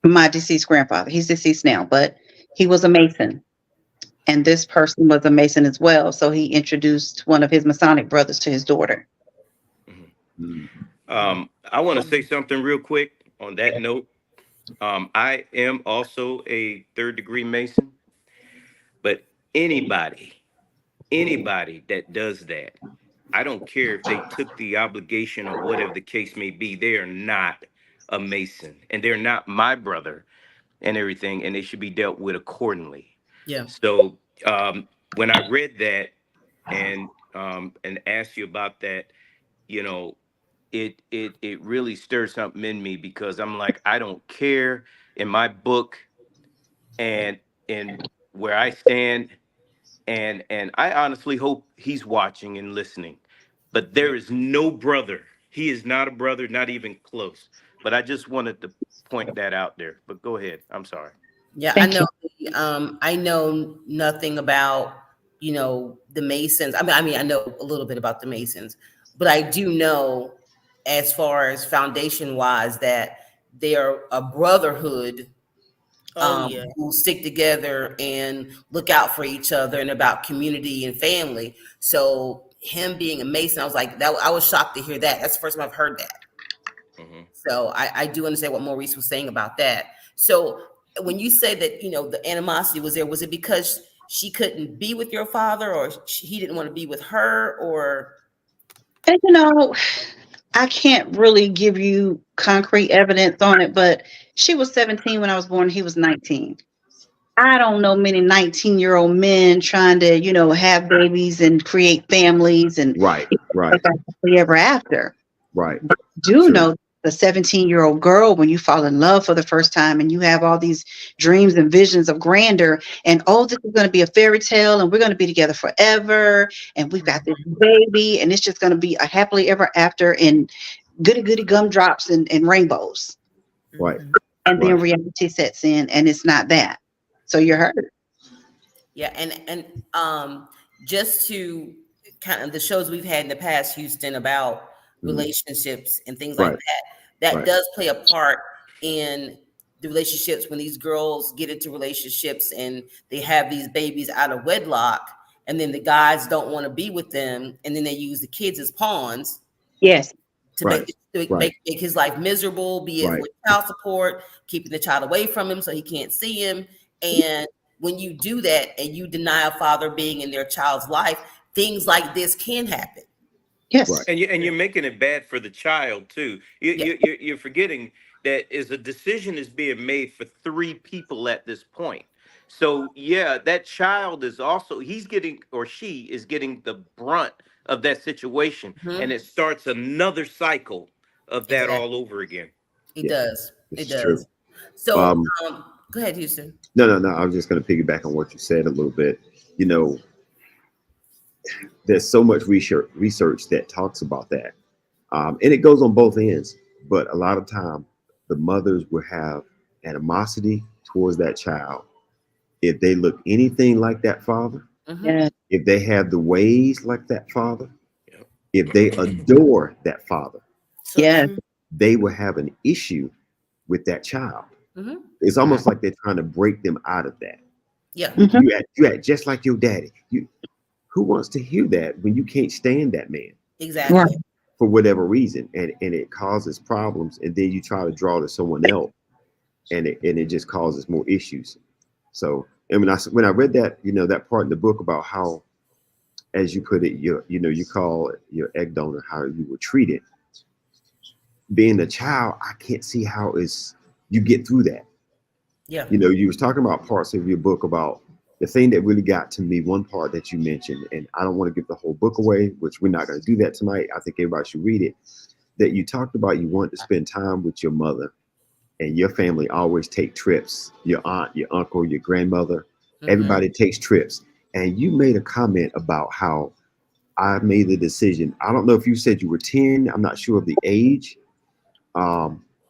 My deceased grandfather. He's deceased now, but he was a Mason. And this person was a Mason as well. So he introduced one of his Masonic brothers to his daughter. Mm-hmm. I want to say something real quick on that note. I am also a 3rd degree Mason, but anybody that does that, I don't care if they took the obligation or whatever the case may be, they are not a Mason, and they're not my brother and everything, and they should be dealt with accordingly. Yeah. So when I read that and asked you about that, it really stirred something in me, because I'm like, I don't care in my book and where I stand, and I honestly hope he's watching and listening. But there is no brother. He is not a brother, not even close. But I just wanted to point that out there. But go ahead. I'm sorry. Yeah, I know nothing about, the Masons. I mean, I know a little bit about the Masons, but I do know, as far as foundation wise, that they are a brotherhood who stick together and look out for each other, and about community and family. So him being a Mason, I was like, I was shocked to hear that. That's the first time I've heard that. Mm-hmm. So I do understand what Maurice was saying about that. So when you say that, the animosity was there, was it because she couldn't be with your father, or he didn't want to be with her, or? And, I can't really give you concrete evidence on it, but she was 17 when I was born. He was 19. I don't know many 19-year-old men trying to, have babies and create families and Right, right, happily ever after. right. But I do True. know the 17-year-old girl, when you fall in love for the first time and you have all these dreams and visions of grandeur, and oh, this is going to be a fairy tale and we're going to be together forever and we've got this baby and it's just going to be a happily ever after and goody goody gumdrops and rainbows. Right. Mhm. And then Right. reality sets in and it's not that. So you're hurt. Yeah, and just to kind of the shows we've had in the past, Houston, about relationships and things like Right. that Right. does play a part in the relationships when these girls get into relationships and they have these babies out of wedlock, and then the guys don't want to be with them, and then they use the kids as pawns Yes. to Right. make his life miserable, be it Right. with child support, keeping the child away from him so he can't see him. And when you do that and you deny a father being in their child's life, things like this can happen. Yes. Right. And you're making it bad for the child too. Yeah. You're forgetting that is a decision is being made for three people at this point. So yeah, that child is also he's getting or she is getting the brunt of that situation, and Mhm. it starts another cycle of that Exactly. all over again. It Yeah, does. this It is true. does. So Um, go ahead, Houston. no. I was just going to piggyback on what you said a little bit. You know, there's so much research that talks about that, and it goes on both ends. But a lot of time, the mothers will have animosity towards that child if they look anything like that father, Mhm. Yes. if they have the ways like that father, Yep. if they adore that father, So Yes. true. they will have an issue with that child. Mhm. It's almost like they're trying to break them out of that. Yeah. Mhm. You act just like your daddy. Who wants to hear that when you can't stand that man Exactly. Right. for whatever reason, and it causes problems, and then you try to draw to someone else, and it just causes more issues. So, and when I read that, that part in the book about how, as you put it, you call your egg donor how you were treated. Being a child, I can't see how is you get through that. Yeah. You was talking about parts of your book about the thing that really got to me. One part that you mentioned, and I don't want to give the whole book away, which we're not going to do that tonight. I think everybody should read it. That you talked about you wanted to spend time with your mother, and your family always take trips. Your aunt, your uncle, your grandmother, Mhm. everybody takes trips. And you made a comment about how I made the decision. I don't know if you said you were 10. I'm not sure of the age.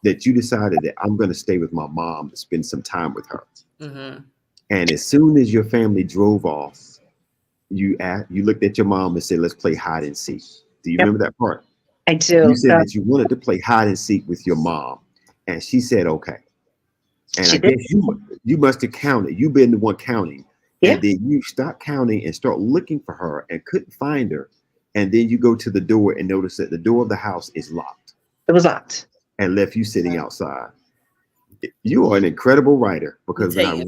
That you decided that I'm going to stay with my mom to spend some time with her. Mhm. And as soon as your family drove off, you looked at your mom and said, "Let's play hide and seek." Do you Yep. remember that part? I You do. said that you wanted to play hide and seek with your mom, and she said, "Okay." And I She did. guess you must have counted. You've been the one counting, Yeah. and then you start counting and start looking for her and couldn't find her, and then you go to the door and notice that the door of the house is locked It was locked. and left you sitting outside. You are an incredible writer, Let me because tell you.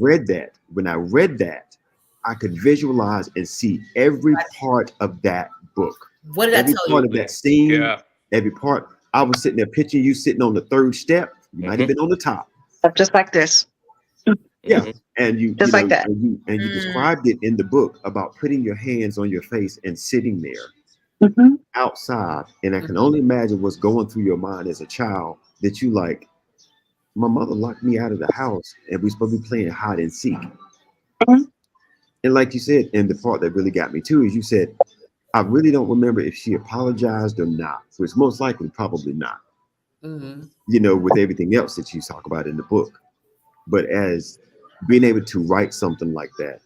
when I read that, I could visualize and see every part of that book, What did I every tell part you? of that scene, Yeah. every part. I was sitting there picturing you sitting on the third step. You might have Hmm. been on the top. Just like this. Yeah. Hmm. And Just like that. you Mm. described it in the book about putting your hands on your face and sitting there Hmm. outside. And I can Mhm. only imagine what's going through your mind as a child, that you like, my mother locked me out of the house and we're supposed to be playing hide and seek. Mhm. And like you said, and the part that really got me too is you said, I really don't remember if she apologized or not, which most likely probably not, Mhm. with everything else that you talk about in the book. But as being able to write something like that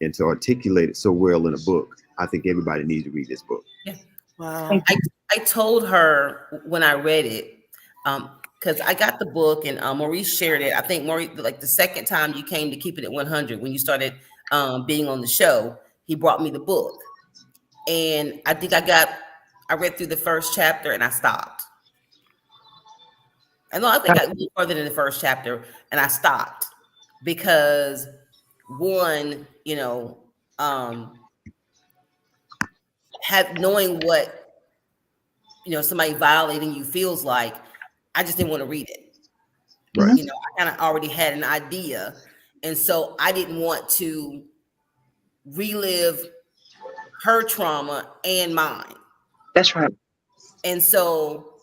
and to articulate it so well in a book, I think everybody needs to read this book. Yeah. Wow. I told her when I read it, because I got the book and Maurice shared it. I think Maurice, like the second time you came to Keeping It 100, when you started being on the show, he brought me the book, and I think I read through the first chapter and I stopped. I know I think I went further than the first chapter and I stopped because one, um, have knowing what somebody violating you feels like, I just didn't want to read it. Right. I kind of already had an idea, And so I didn't want to relive her trauma and mine. That's right. And so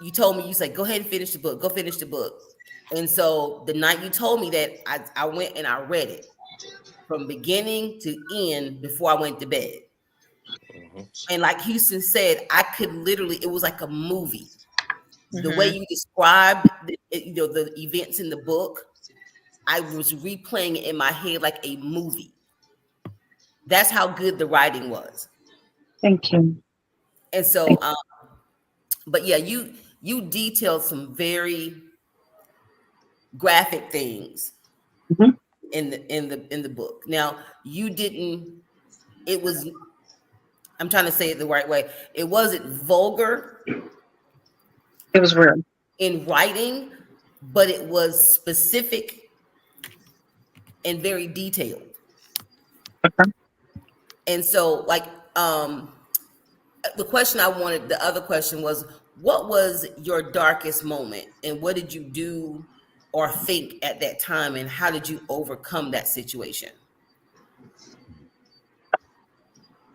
you told me, you said, go ahead and finish the book, go finish the book. And so the night you told me that, I went and I read it from beginning to end before I went to bed. Mhm. And like Houston said, I could literally, it was like a movie. The Mm-hmm. way you described the events in the book, I was replaying it in my head like a movie. That's how good the writing was. Thank you. And so, but yeah, you detailed some very graphic things Mhm. in the book. Now, you didn't. It was. I'm trying to say it the right way. It wasn't vulgar It was real. in writing, but it was specific and very detailed. Okay. And so, like, the other question was, what was your darkest moment, and what did you do or think at that time, and how did you overcome that situation?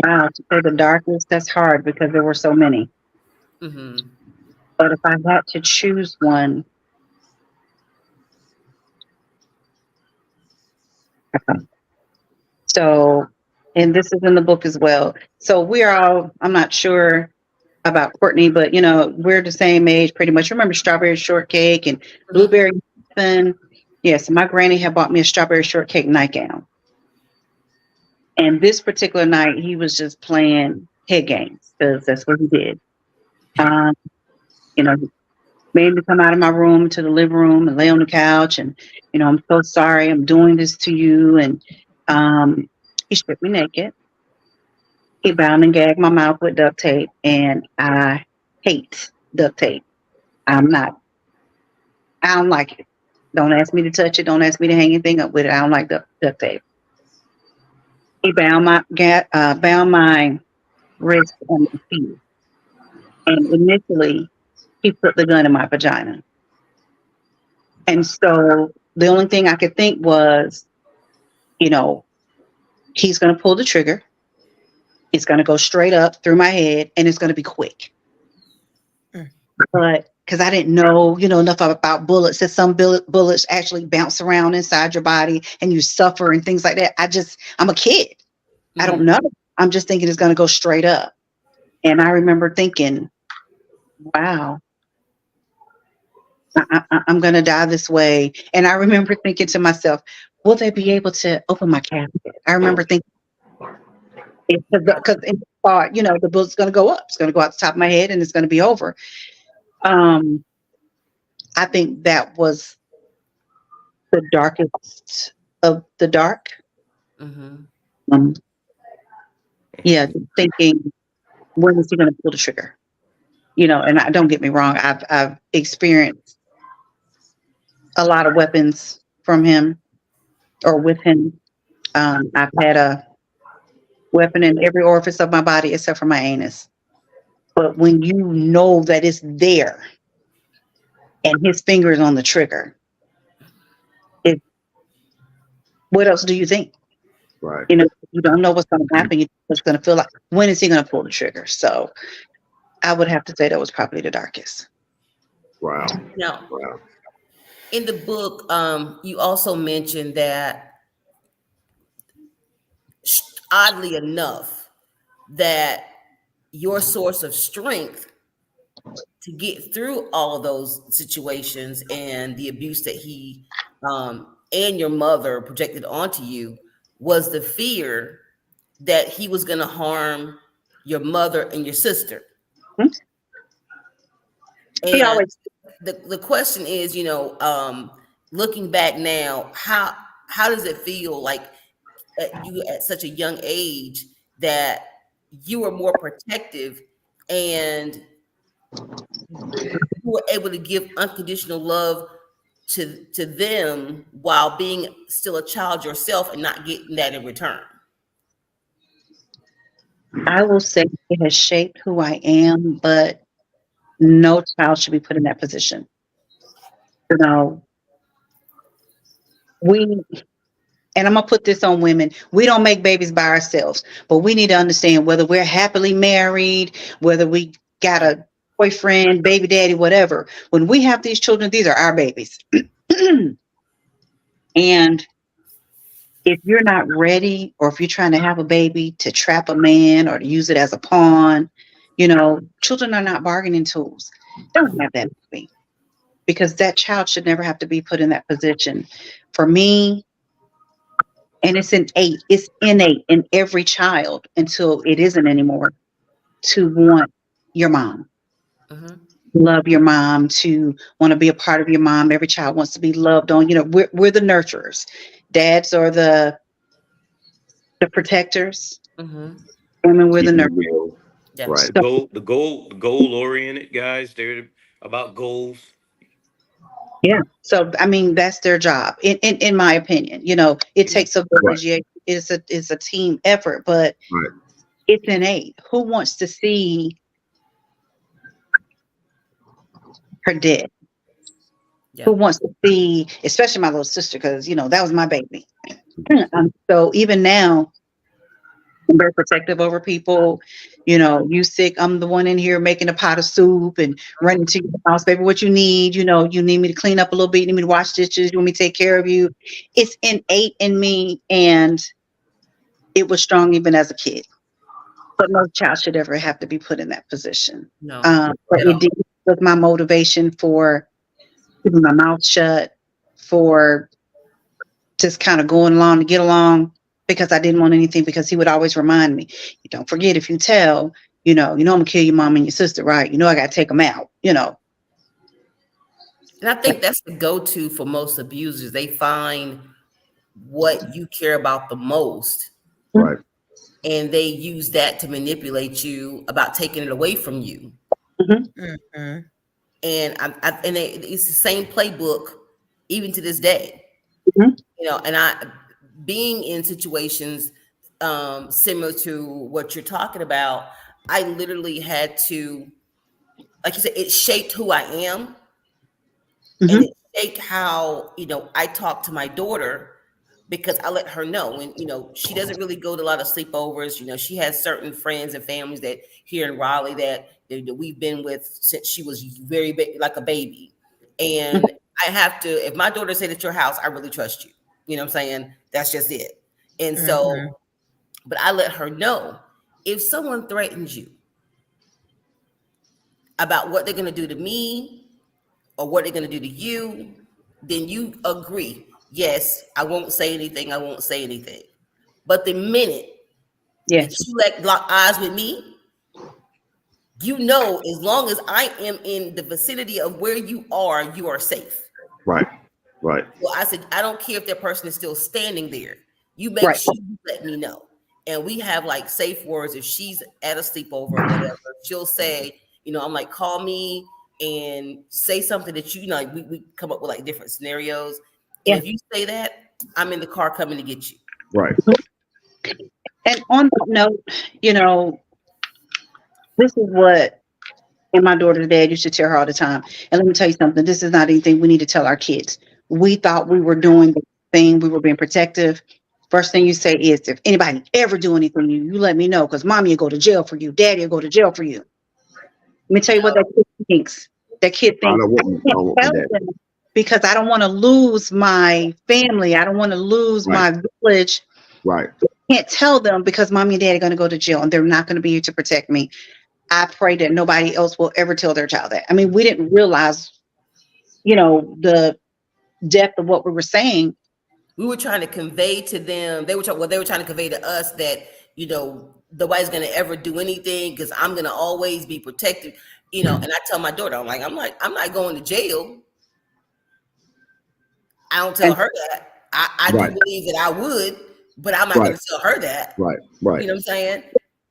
Wow, to say the darkest, that's hard because there were so many. Mm-hmm. But if I had to choose one, so, and this is in the book as well. So we're all, I'm not sure about Courtney, but we're the same age pretty much. Remember strawberry shortcake and blueberry muffin? Yes, my granny had bought me a strawberry shortcake nightgown. And this particular night, he was just playing head games because that's what he did. Um, you know, made me come out of my room to the living room and lay on the couch. And, I'm so sorry I'm doing this to you. And he stripped me naked. He bound and gagged my mouth with duct tape. And I hate duct tape. I don't like it. Don't ask me to touch it. Don't ask me to hang anything up with it. I don't like duct tape. He bound my wrist and my feet. And initially, he put the gun in my vagina. And so the only thing I could think was, he's going to pull the trigger. It's going to go straight up through my head and it's going to be quick. Mm. But because I didn't know, enough about bullets, that some bullets actually bounce around inside your body and you suffer and things like that. I'm a kid. Mm-hmm. I don't know. I'm just thinking it's going to go straight up. And I remember thinking, wow, I'm going to die this way. And I remember thinking to myself, will they be able to open my casket? I remember thinking, because in the thought, the bullet's going to go up. It's going to go out the top of my head and it's going to be over. I think that was the darkest of the dark. Mm-hmm. Yeah, thinking, when is he going to pull the trigger? And don't get me wrong, I've experienced a lot of weapons from him or with him. I've had a weapon in every orifice of my body except for my anus. But when you know that it's there and his finger is on the trigger, what else do you think? Right. You don't know what's going to happen. You know what's going to feel like. When is he going to pull the trigger? So I would have to say that was probably the darkest. Wow. Now, Wow. in the book, you also mentioned that, oddly enough, that your source of strength to get through all of those situations and the abuse that he and your mother projected onto you was the fear that he was going to harm your mother and your sister. Hmm? He And always, the question is, looking back now, how does it feel like you at such a young age that you were more protective and you were able to give unconditional love to them while being still a child yourself and not getting that in return? I will say it has shaped who I am, but no child should be put in that position. You know, we, and I'm gonna put this on women, we don't make babies by ourselves, but we need to understand whether we're happily married, whether we got a boyfriend, baby daddy, whatever. When we have these children, these are our babies. And if you're not ready, or if you're trying to have a baby to trap a man or to use it as a pawn, children are not bargaining tools. Don't have that baby, because that child should never have to be put in that position. For me, and it's innate in every child until it isn't anymore, to want your mom, love your mom, to want to be a part of your mom. Every child wants to be loved on. We're the nurturers. Dads are the protectors. Women, we're the Keeping it nurturers. real. Yeah. Right. The goal oriented guys. They're about goals. Yeah. So I mean, that's their job. In my opinion, it takes a village. Yeah, it's a team effort, but Right. it's innate. Who wants to see her dead? Yeah. Who wants to see, especially my little sister, because that was my baby. So even now, I'm very protective over people. You sick, I'm the one in here making a pot of soup and running to your house, baby, what you need. You need me to clean up a little bit, you need me to wash dishes, you want me to take care of you. It's innate in me, and it was strong even as a kid. But no child should ever have to be put in that position. No. But it did was my motivation for keeping my mouth shut, for just kind of going along to get along, because I didn't want anything, because he would always remind me, you don't forget, if you tell, I'm gonna kill your mom and your sister, right? I gotta take them out, And I think that's the go-to for most abusers. They find what you care about the most, Right. and they use that to manipulate you about taking it away from you. Mm-hmm. And it's the same playbook even to this day. And I, being in situations similar to what you're talking about, I literally had to, like you said, it shaped who I am, and it shaped how I talk to my daughter, because I let her know. And she doesn't really go to a lot of sleepovers. She has certain friends and families that here in Raleigh that we've been with since she was very like a baby. And I have to, if my daughter said at your house, I really trust you. You know what I'm saying? That's just it. And so, but I let her know, if someone threatens you about what they're going to do to me or what they're going to do to you, then you agree. Yes, I won't say anything. I won't say anything. But the minute that you lock eyes with me, as long as I am in the vicinity of where you are safe. Right. Right. Well, I said, I don't care if that person is still standing there. You make sure you let me know. And we have like safe words. If she's at a sleepover or whatever, she'll say, I'm like, call me and say something that we come up with like different scenarios. And if you say that, I'm in the car coming to get you. Right. And on that note, this is what, and my daughter's dad used to tell her all the time. And let me tell you something, this is not anything we need to tell our kids. We thought we were doing the thing, we were being protective. First thing you say is, if anybody ever do anything to you, you let me know, because mommy will go to jail for you, daddy will go to jail for you. Let me tell you what that kid thinks. That kid thinks, I can't tell them because I don't want to lose my family. I don't want to lose my village. Right. I can't tell them because mommy and daddy are going to go to jail and they're not going to be here to protect me. I pray that nobody else will ever tell their child that. I mean, we didn't realize, the depth of what we were saying. We were trying to convey to them, they were trying to convey to us that, nobody's going to ever do anything because I'm going to always be protected, and I tell my daughter, I'm not going to jail. I don't tell her that. I do believe that I would, but I'm not going to tell her that. Right. Right. You know what I'm saying?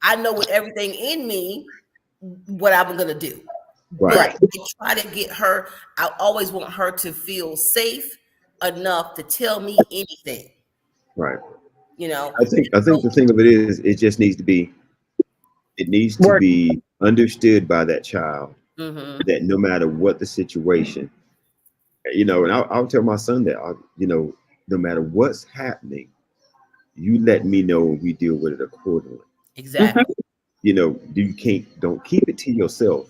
I know with everything in me what I'm going to do. Right. But I try to get her, I always want her to feel safe enough to tell me anything. Right. I think the thing of it is, it just needs to be, understood by that child that no matter what the situation, and I'll tell my son that, no matter what's happening, you let me know and we deal with it accordingly. Exactly. You know, don't keep it to yourself.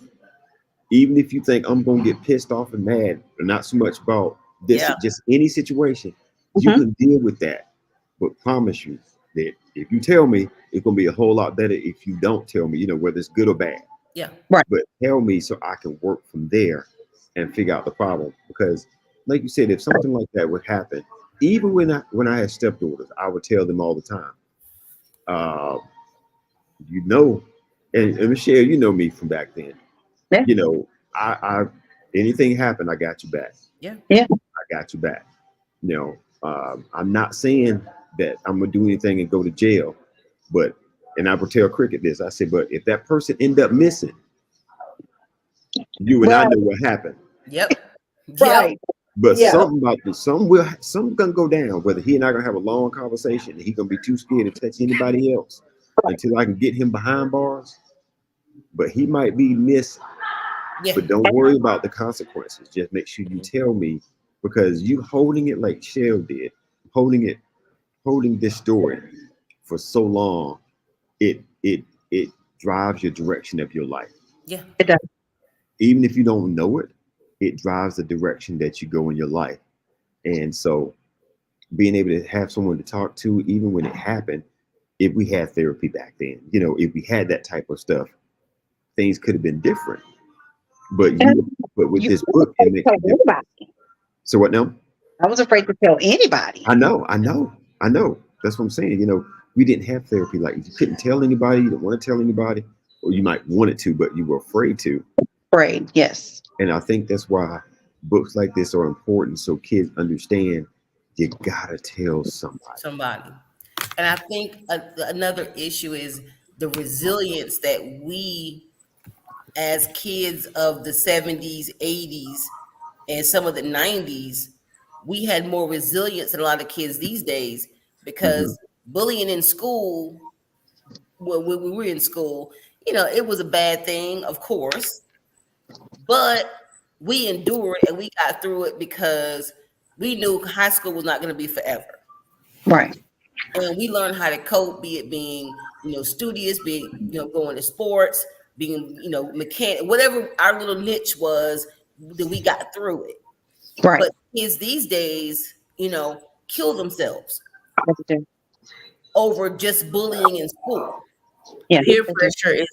Even if you think I'm gonna get pissed off and mad, or not so much about this, Yeah. just any situation, you Mhm. can deal with that. But promise you that if you tell me, it's gonna be a whole lot better if you don't tell me, you know, whether it's good or bad. Yeah. Right. But tell me so I can work from there and figure out the problem. Because, like you said, if something like that would happen, even when I had stepdaughters, I would tell them all the time, uh, you know, and Michelle, you know me from back then. Yeah. You know, I anything happen, I got you back. Yeah. Yeah. I got you back. You know, I'm not saying that I'm gonna do anything and go to jail, but and I would tell Cricket this. I said, but if that person end up missing, you and I Right. know what happened. Yep. Yep. Right. But Yeah. something about this, something gonna go down. Whether he and I gonna have a long conversation, and he gonna be too scared to touch anybody else until I can get him behind bars. But he might be missed. Yeah. But don't worry about the consequences. Just make sure you Mhm. tell me, because you holding it like Shell did, holding this story for so long, it drives your direction of your life. Yeah. It does. Even if you don't know it, it drives the direction that you go in your life. And so being able to have someone to talk to, even when it happened, if we had therapy back then, you know, if we had that type of stuff, things could have been different. But And but with you this was book, it afraid to makes tell it different. anybody. So what now? I was afraid to tell anybody. I know. That's what I'm saying. You know, we didn't have therapy. Like you couldn't tell anybody, you didn't want to tell anybody, or you might want it to, but you were afraid to. Afraid. Yes. And I think that's why books like this are important, so kids understand you gotta tell somebody. Somebody. And I think another issue is the resilience that we, as kids of the 70s, 80s, and some of the 90s, we had more resilience than a lot of kids these days Hmm. because bullying in school, when we were in school, you know, it was a bad thing, of course, but we endured and we got through it because we knew high school was not going to be forever. Right. And we learned how to cope, be it being, you know, studious, be it, you know, going to sports, being, you know, mechanic, whatever our little niche was, that we got through it. Right. But kids these days, you know, kill themselves Yes, they do. over just bullying in school. Yeah. Peer They do. pressure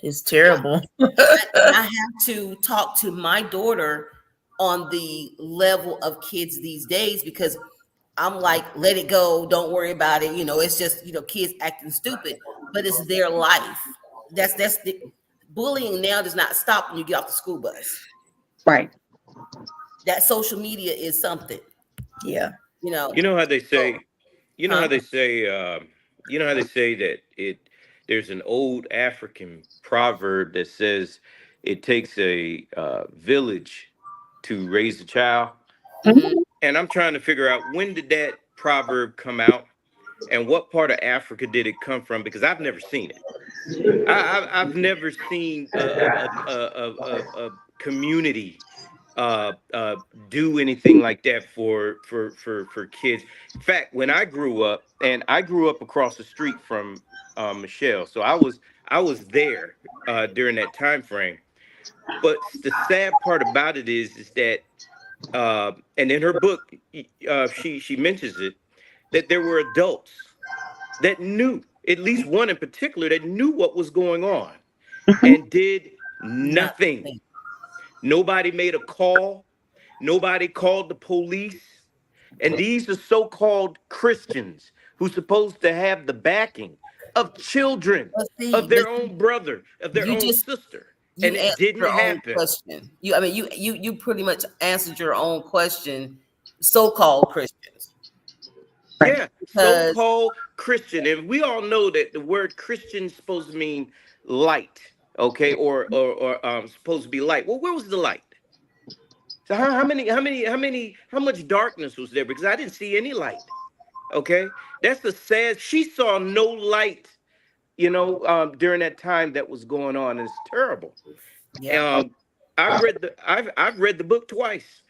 is terrible. And I have to talk to my daughter on the level of kids these days because I'm like, let it go, don't worry about it. You know, it's just, you know, kids acting stupid, but it's their life. That's the bullying now does not stop when you get off the school bus. Right. That social media is something, Yeah. you know. You know how they So, say, you know how huh? they say, you know how they say that there's an old African proverb that says it takes a village to raise a child. Hmm. Mhm. And I'm trying to figure out, when did that proverb come out and what part of Africa did it come from? Because I've never seen it. I've never seen a community uh do anything like that for kids. In fact, when I grew up, and I grew up across the street from Michelle, so I was there during that time frame. But the sad part about it is that and in her book, she mentions it, that there were adults that knew, at least one in particular, that knew what was going on Mhm. and did nothing. Nothing. Nobody made a call. Nobody called the police. And these are so-called Christians who's supposed to have the backing of children, of But their own brother, of their you own just sister. you And it answered didn't your own happen. question. I mean, you pretty much answered your own question. So-called Christians, Right. Yeah, because so-called Christian. And we all know that the word Christian is supposed to mean light, okay, or supposed to be light. Well, where was the light? So how much darkness was there? Because I didn't see any light. Okay, that's the sad. She saw no light, during that time that was going on, and it's terrible. yeah, Um, I've read the book twice.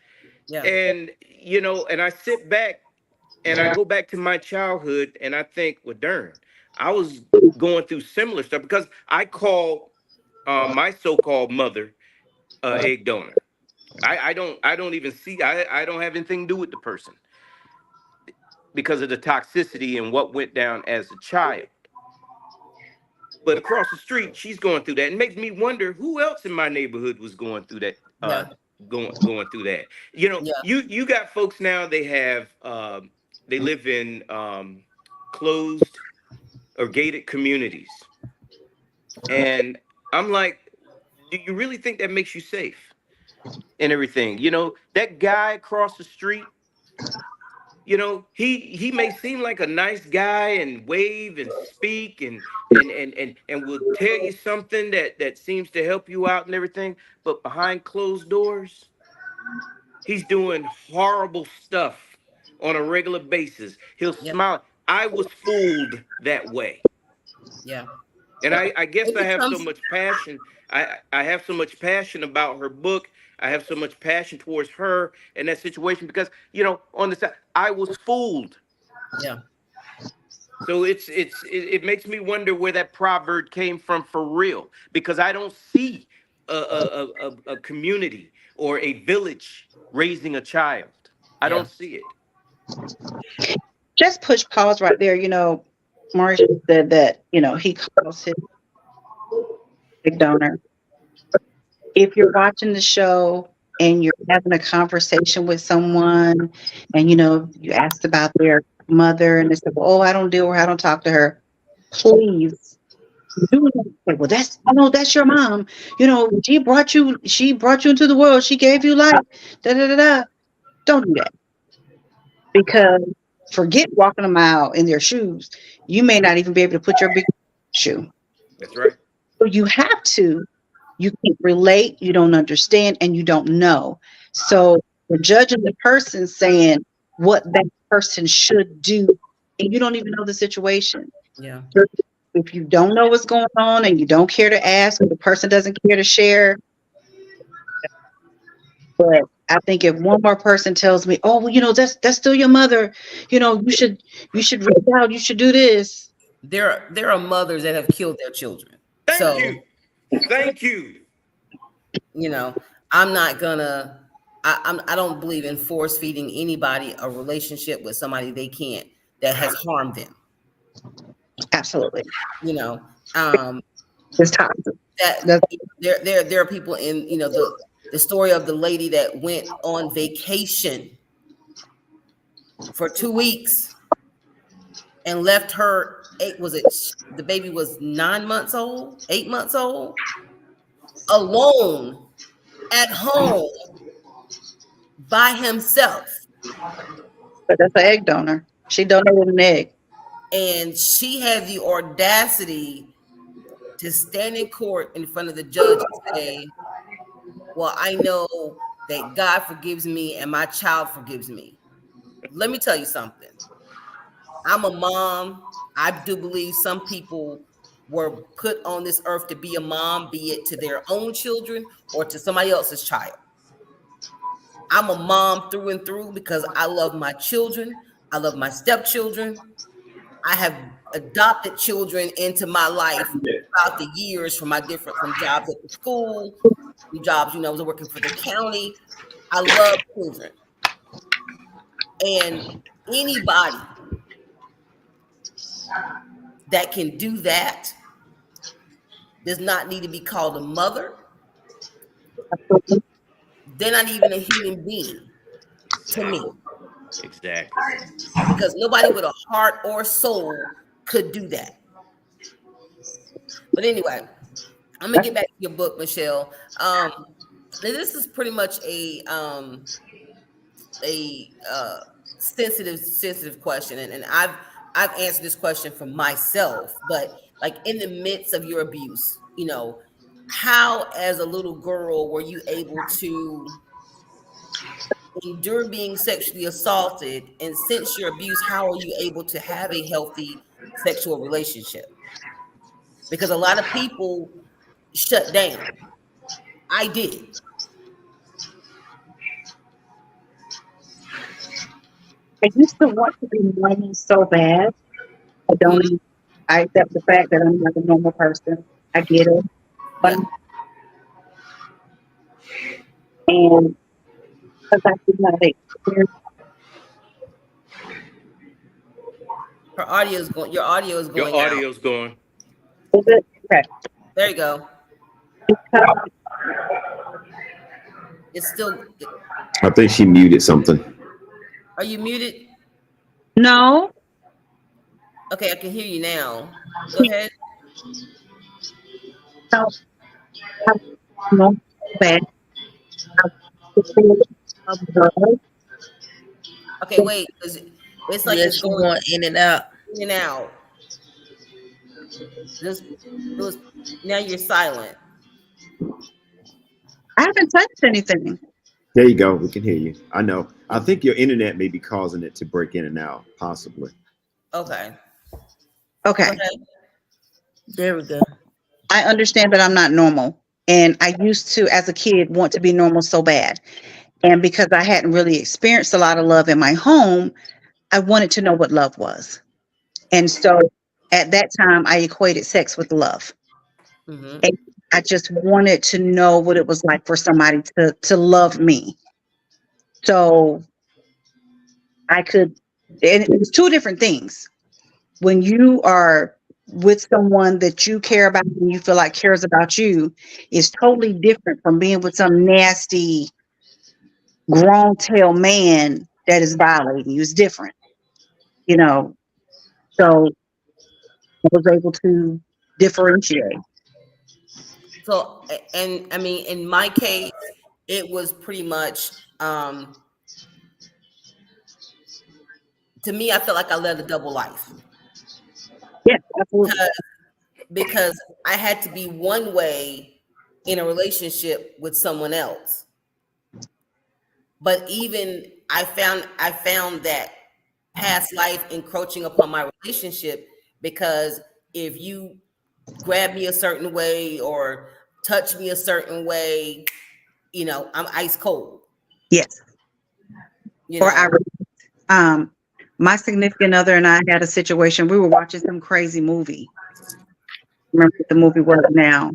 Yeah. And and I sit back and I go back to my childhood and I think, well, darn, I was going through similar stuff because I call my so-called mother egg donor. I don't even see I don't have anything to do with the person because of the toxicity and what went down as a child. But across the street, she's going through that. It makes me wonder who else in my neighborhood was going through that. Yeah. Going through that. Yeah. You got folks now. They have they live in closed or gated communities, and I'm like, do you really think that makes you safe and everything? That guy across the street, he may seem like a nice guy and wave and speak and will tell you something that seems to help you out and everything, but behind closed doors he's doing horrible stuff on a regular basis. He'll Yeah. smile. I was fooled that way. Yeah. And I guess It I have so becomes, much passion. I have so much passion about her book. I have so much passion towards her and that situation because, on the side, I was fooled. yeah. So it makes me wonder where that proverb came from for real because I don't see a community or a village raising a child. I Yeah. don't see it. Just push pause right there. Marsha said that, he calls his big donor. If you're watching the show and you're having a conversation with someone and, you asked about their mother and they said, well, oh, I don't deal with her, I don't talk to her. Please do not say, well, that's your mom. She brought you into the world. She gave you life. Da, da, da, da. Don't do that because forget walking a mile in their shoes. You may not even be able to put your big shoe. That's right. So you have to. You can't relate, you don't understand, and you don't know. So you're judging the person saying what that person should do, and you don't even know the situation. Yeah. If you don't know what's going on and you don't care to ask, or the person doesn't care to share, but I think if one more person tells me, "Oh, well, that's still your mother," you should reach out, you should do this. There are mothers that have killed their children. Thank So, you. Thank you. you know, I'm not gonna I don't believe in force feeding anybody a relationship with somebody they can't, that has harmed them. Absolutely, You know, um it's toxic. that That's there are people in, the story of the lady that went on vacation for 2 weeks and left her the baby was 9 months old, 8 months old, alone at home by himself. but that's an egg donor. She donated an egg. And she had the audacity to stand in court in front of the judge and say, well, I know that God forgives me and my child forgives me. Let me tell you something. I'm a mom. I do believe some people were put on this earth to be a mom, be it to their own children or to somebody else's child. I'm a mom through and through because I love my children. I love my stepchildren. I have adopted children into my life throughout the years from jobs at the school, from jobs, I was working for the county. I love children. And anybody that can do that does not need to be called a mother. They're not even a human being to me, Exactly. because nobody with a heart or soul could do that. But anyway, I'm gonna get back to your book, Michelle. This is pretty much a sensitive question, and I've answered this question for myself. But like, in the midst of your abuse, how as a little girl were you able to endure being sexually assaulted, and since your abuse, how are you able to have a healthy sexual relationship? Because a lot of people shut down. I did. I used to want to be normal so bad. I don't. Mhm. I accept the fact that I'm not a normal person. I get it, but Yeah. and because I did not experience Her audio is going. Your audio is Your going out. audio's going. it. Okay, There you go. because It's still. I think she muted something. Are you muted? no, Okay, I can hear you now. Go ahead. no, I'm not bad. I'm above. Okay, wait. 'Cause it's like Yeah, it's she going going in and out. in and out. Just it was. Now you're silent. I haven't touched anything. There you go. We can hear you. I know. I think your internet may be causing it to break in and out, possibly. Okay. Go Okay, ahead. There we go. I understand that I'm not normal, and I used to, as a kid, want to be normal so bad. And because I hadn't really experienced a lot of love in my home, I wanted to know what love was. And so at that time, I equated sex with love. Mm-hmm. And I just wanted to know what it was like for somebody to love me. So I could, and it was two different things. When you are with someone that you care about and you feel like cares about you, is totally different from being with some nasty, grown tail man that is violating you. It's different, you know. So I was able to differentiate. So, and I mean, in my case, it was pretty much to me. I felt like I led a double life Yeah, absolutely. because because I had to be one way in a relationship with someone else. But even I found that past life encroaching upon my relationship because if you grab me a certain way or touch me a certain way, I'm ice cold. Yes. You Or I, know, um, my significant other and I had a situation. We were watching some crazy movie. Remember what the movie was now,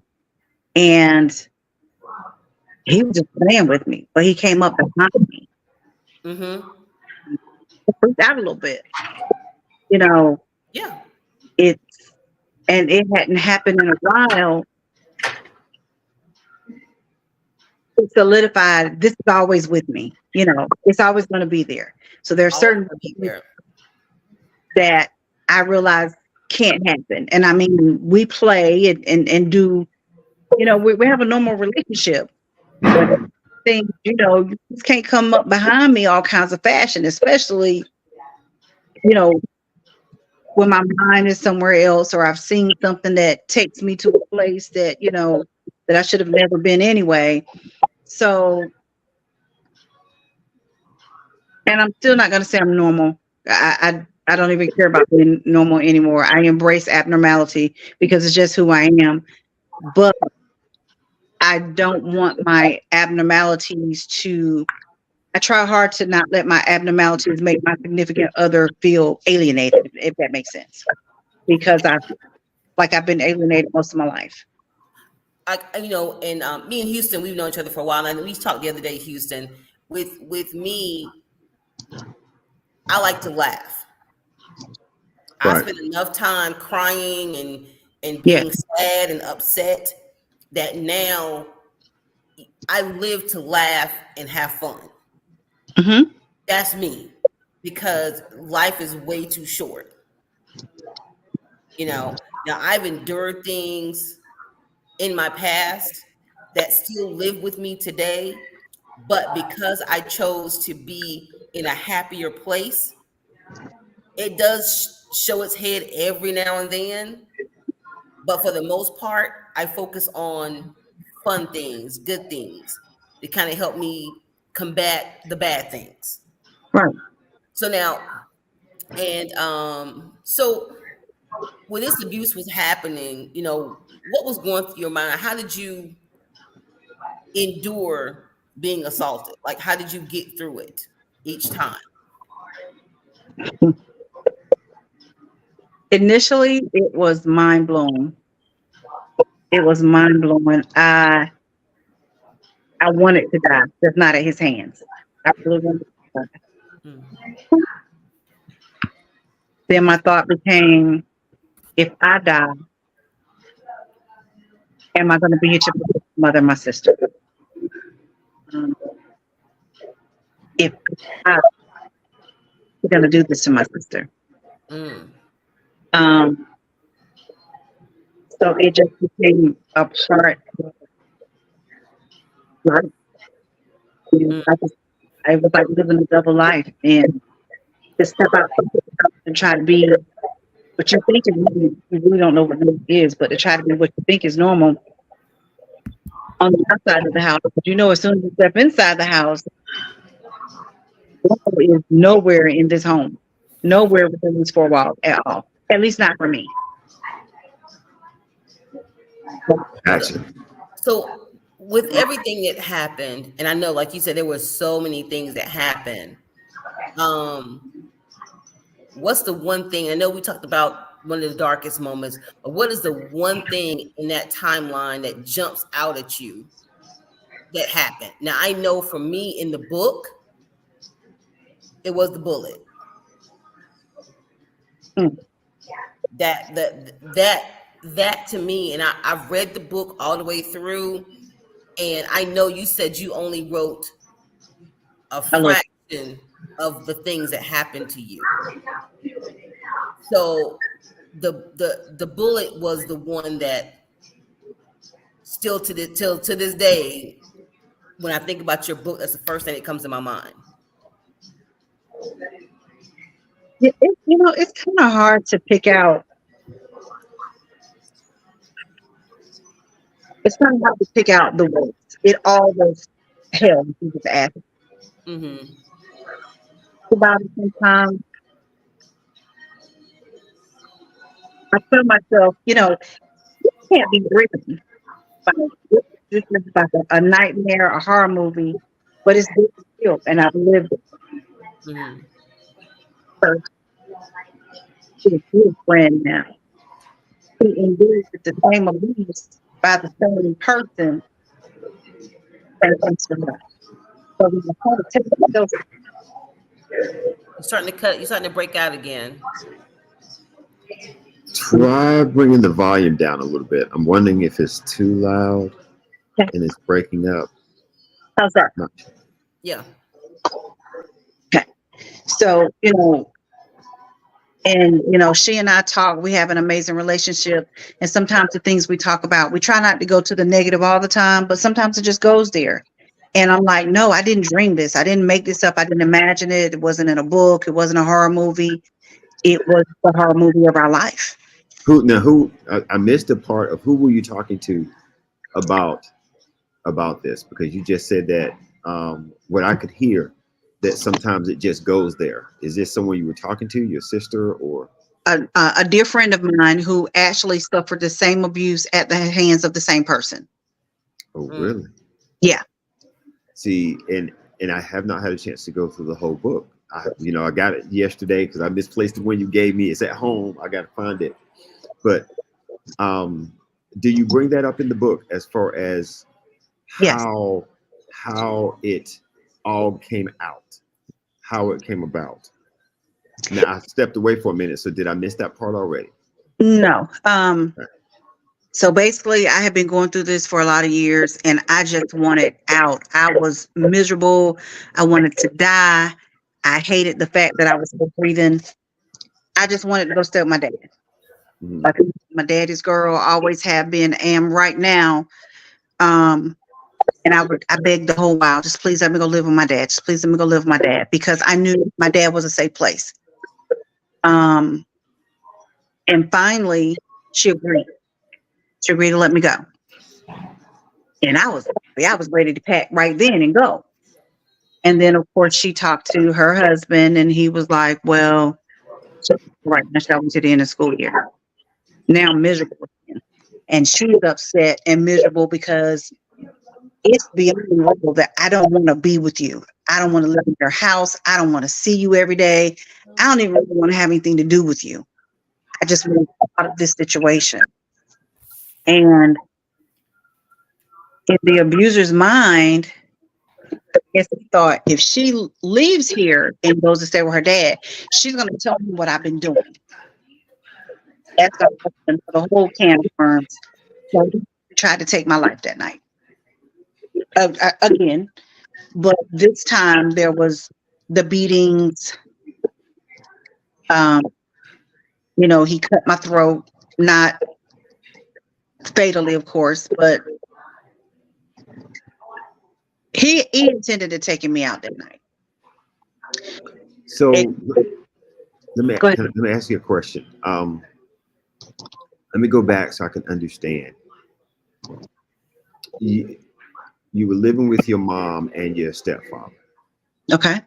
and he was just playing with me, but he came up behind me. mm-hmm. I freaked out a little bit. You know, Yeah. it and it hadn't happened in a while. It solidified. This is always with me. You know, it's always going to be there. So there are Always certain gonna be things there. that I realize can't happen. And I mean, we play and do, we have a normal relationship, but things, you just can't come up behind me all kinds of fashion, especially, you know, when my mind is somewhere else or I've seen something that takes me to a place that, that I should have never been anyway. So, and I'm still not going to say I'm normal. I don't even care about being normal anymore. I embrace abnormality because it's just who I am. But I don't want my abnormalities to, I try hard to not let my abnormalities make my significant other feel alienated, if that makes sense. Because I've been alienated most of my life. And me and Houston, we've known each other for a while, and we talked the other day, Houston. With me, I like to laugh. I Right. spend enough time crying and Yeah. being sad and upset that now I live to laugh and have fun. Hmm. That's me because life is way too short. Now I've endured things in my past that still live with me today, but because I chose to be in a happier place, it does show its head every now and then. But for the most part, I focus on fun things, good things to kind of help me combat the bad things. Right. So now, so when this abuse was happening, what was going through your mind? How did you endure being assaulted? Like, how did you get through it each time? Initially, it was mind blowing. It was mind blowing. I wanted to die, just not at his hands. I really wanted to die. Mm. Then my thought became, if I die, am I going to be a typical mother and my sister? Um, if I'm going to do this to my sister. Mm. Um, so it just became a part of life. Mm. I was like living a double life and to step out and try to be what you think is normal. You really don't know what it is, but to try to be what you think is normal on the outside of the house. But you know, as soon as you step inside the house, normal is nowhere in this home, nowhere within these four walls at all. At least not for me. Action. So with everything that happened, and I know, like you said, there were so many things that happened. What's the one thing? I know we talked about one of the darkest moments, but what is the one thing in that timeline that jumps out at you that happened? Now, I know for me in the book, it was the bullet. Mm. That to me, and I've read the book all the way through, and I know you said you only wrote a I love fraction of the things that happened to you. So the bullet was the one that still to this day, when I think about your book, that's the first thing that comes to my mind. you know, it's kind of hard to pick out. It's kind of hard to pick out the words. It all was hell. If you just ask Mm-hmm. about it sometimes. I feel myself, you know, can't be driven by this is like a nightmare, a horror movie, but it's this real, and I've lived it Mm-hmm. first. She's a good friend now. He endured the same abuse by the same person that comes from her. So we were kind of taking those. You're starting to break out again. Try bringing the volume down a little bit. I'm wondering if it's too loud and it's breaking up. How's that? Yeah. Okay. So, you know, and you know, she and I talk, we have an amazing relationship. And sometimes the things we talk about, we try not to go to the negative all the time, but sometimes it just goes there. And I'm like, no, I didn't dream this. I didn't make this up. I didn't imagine it. It wasn't in a book. It wasn't a horror movie. It was the horror movie of our life. I missed the part of who were you talking to about this, because you just said that what I could hear that sometimes it just goes there. Is this someone you were talking to, your sister, or A dear friend of mine who actually suffered the same abuse at the hands of the same person. oh really? Yeah. See, and I have not had a chance to go through the whole book. I got it yesterday because I misplaced the one you gave me. It's at home. I got to find it. But do you bring that up in the book as far as how it all came out, how it came about? Now I stepped away for a minute, so did I miss that part already? No. So basically, I have been going through this for a lot of years, and I just wanted out. I was miserable. I wanted to die. I hated the fact that I was still breathing. I just wanted to go stay with my dad. Mm-hmm. Like, my daddy's girl, always have been, am right now. And I begged the whole while, just please let me go live with my dad. Just please let me go live with my dad, because I knew my dad was a safe place. And finally, she agreed. She agreed to let me go. And I was ready to pack right then and go. And then, of course, she talked to her husband, and he was like, well, right now, shall we to the end of school year. Now I'm miserable again. And she's upset and miserable because it's beyond level that I don't want to be with you. I don't want to live in your house. I don't want to see you every day. I don't even really want to have anything to do with you. I just want to get out of this situation. And in the abuser's mind, I guess he thought if she leaves here and goes to stay with her dad, she's going to tell him what I've been doing. That's going to open the whole can of worms. So he tried to take my life that night. Again, but this time there was the beatings. He cut my throat, not fatally, of course, but he intended to taking me out that night. So And- Go ahead. let me ask you a question. Let me go back so I can understand. You were living with your mom and your stepfather. Okay.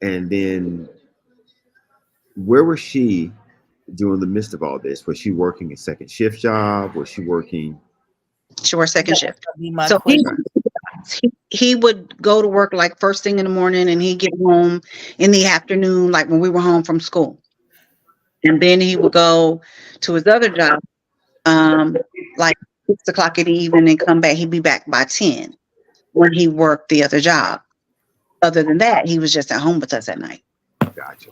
And then where was she during the midst of all this? Was she working a second shift job? Was she working? She worked second shift. That'd be my So question. he would go to work like first thing in the morning, and he'd get home in the afternoon, like when we were home from school. And then he would go to his other job, like 6 o'clock in the evening, and come back. He'd be back by 10 when he worked the other job. Other than that, he was just at home with us at night. Gotcha.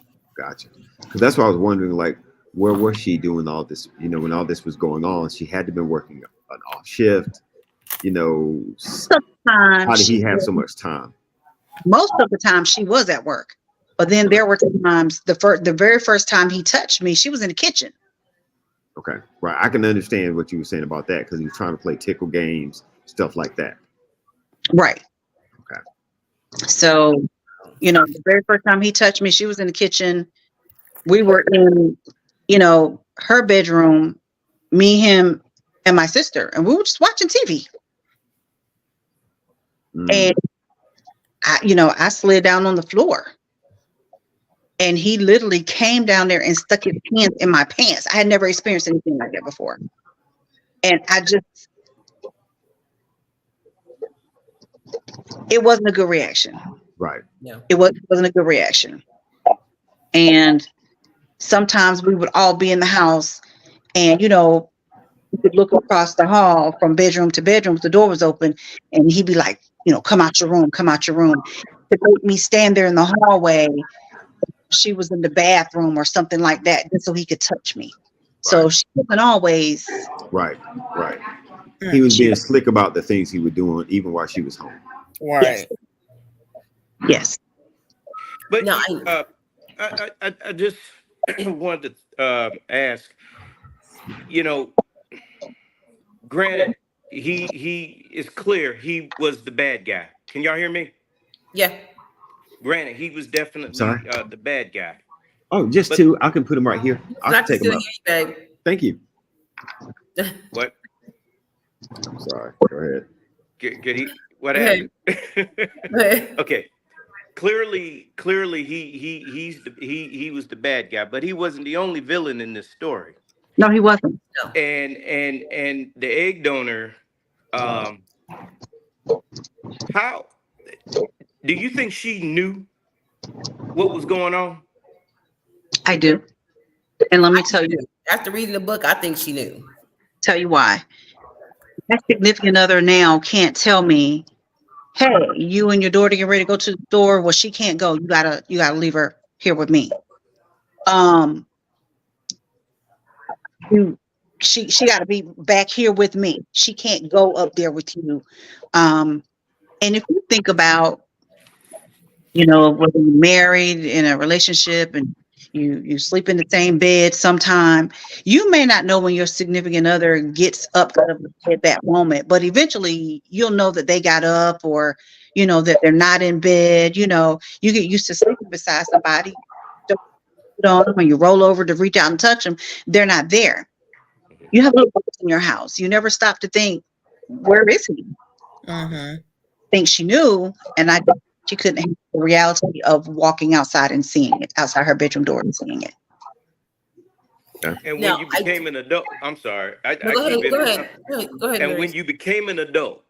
Because that's why I was wondering, like, where was she doing all this? When all this was going on, she had to be working an off shift. How did he have so much time? Most of the time she was at work, but then there were times the very first time he touched me, she was in the kitchen. Okay, right. I can understand what you were saying about that because he was trying to play tickle games, stuff like that. Right. Okay. So, the very first time he touched me, she was in the kitchen. We were in, her bedroom, me, him, and my sister, and we were just watching TV. And I slid down on the floor, and he literally came down there and stuck his hands in my pants. I had never experienced anything like that before. And it wasn't a good reaction. Right. No. It wasn't a good reaction. And sometimes we would all be in the house, and, you could look across the hall from bedroom to bedroom. The door was open, and he'd be like, come out your room, come out your room. To make me stand there in the hallway, she was in the bathroom or something like that, just so he could touch me. So she wasn't always. Right. He was being slick about the things he was doing, even while she was home. Right. Yes. But No, I just wanted to ask, granted, he is clear he was the bad guy. Can y'all hear me? yeah. Granted, he was definitely Sorry? the bad guy. Oh, just two. I can put him right here. I I can can take him still up. hear you, babe. Thank you. What? I'm sorry. Go ahead. Get he? What Go ahead. happened? Okay. Clearly, he was the bad guy, but he wasn't the only villain in this story. No, he wasn't. And the egg donor, how do you think she knew what was going on? I do. And let me tell you After reading the book, I think she knew. why. My significant other now can't tell me, hey, you and your daughter get ready to go to the store. Well, she can't go. You gotta leave her here with me. She gotta be back here with me. She can't go up there with you. And if you think about, whether you're married in a relationship and you sleep in the same bed sometime, you may not know when your significant other gets up out of the bed at that moment, but eventually you'll know that they got up, or that they're not in bed. You get used to sleeping beside somebody. Don't put on them, when you roll over to reach out and touch them, they're not there. You have little boys in your house. You never stop to think, where is he? Mm-hmm. Think she knew, and she couldn't handle the reality of walking outside and seeing it, outside her bedroom door and seeing it. And Now, when you became an adult, I'm sorry. Go ahead. And when you became an adult,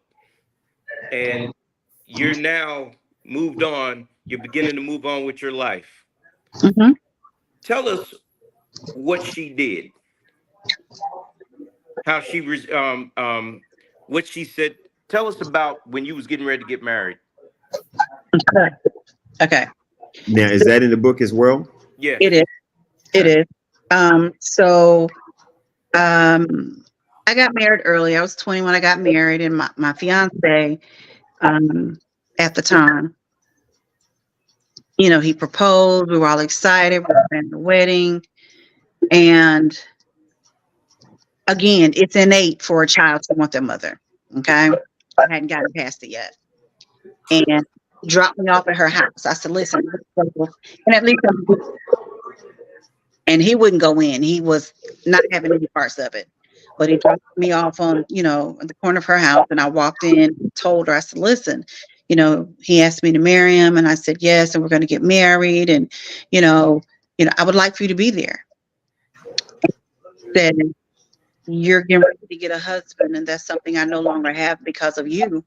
and you're now moved on. You're beginning to move on with your life. Mhm. Tell us what she did, how she was, what she said. Tell us about when you was getting ready to get married. Okay. Okay. Now, is that in the book as well? Yes. It is. It is. So I got married early. I was 20 when I got married, and my fiance, at the time, he proposed. We were all excited. We were planning the wedding. And again, it's innate for a child to want their mother. Okay. I hadn't gotten past it yet. And dropped me off at her house. I said, listen, and at least, and he wouldn't go in. He was not having any parts of it. But he dropped me off on, at the corner of her house. And I walked in, told her, I said, listen, he asked me to marry him. And I said, yes, and we're going to get married. And, I would like for you to be there. Said, you're getting ready to get a husband, and that's something I no longer have because of you.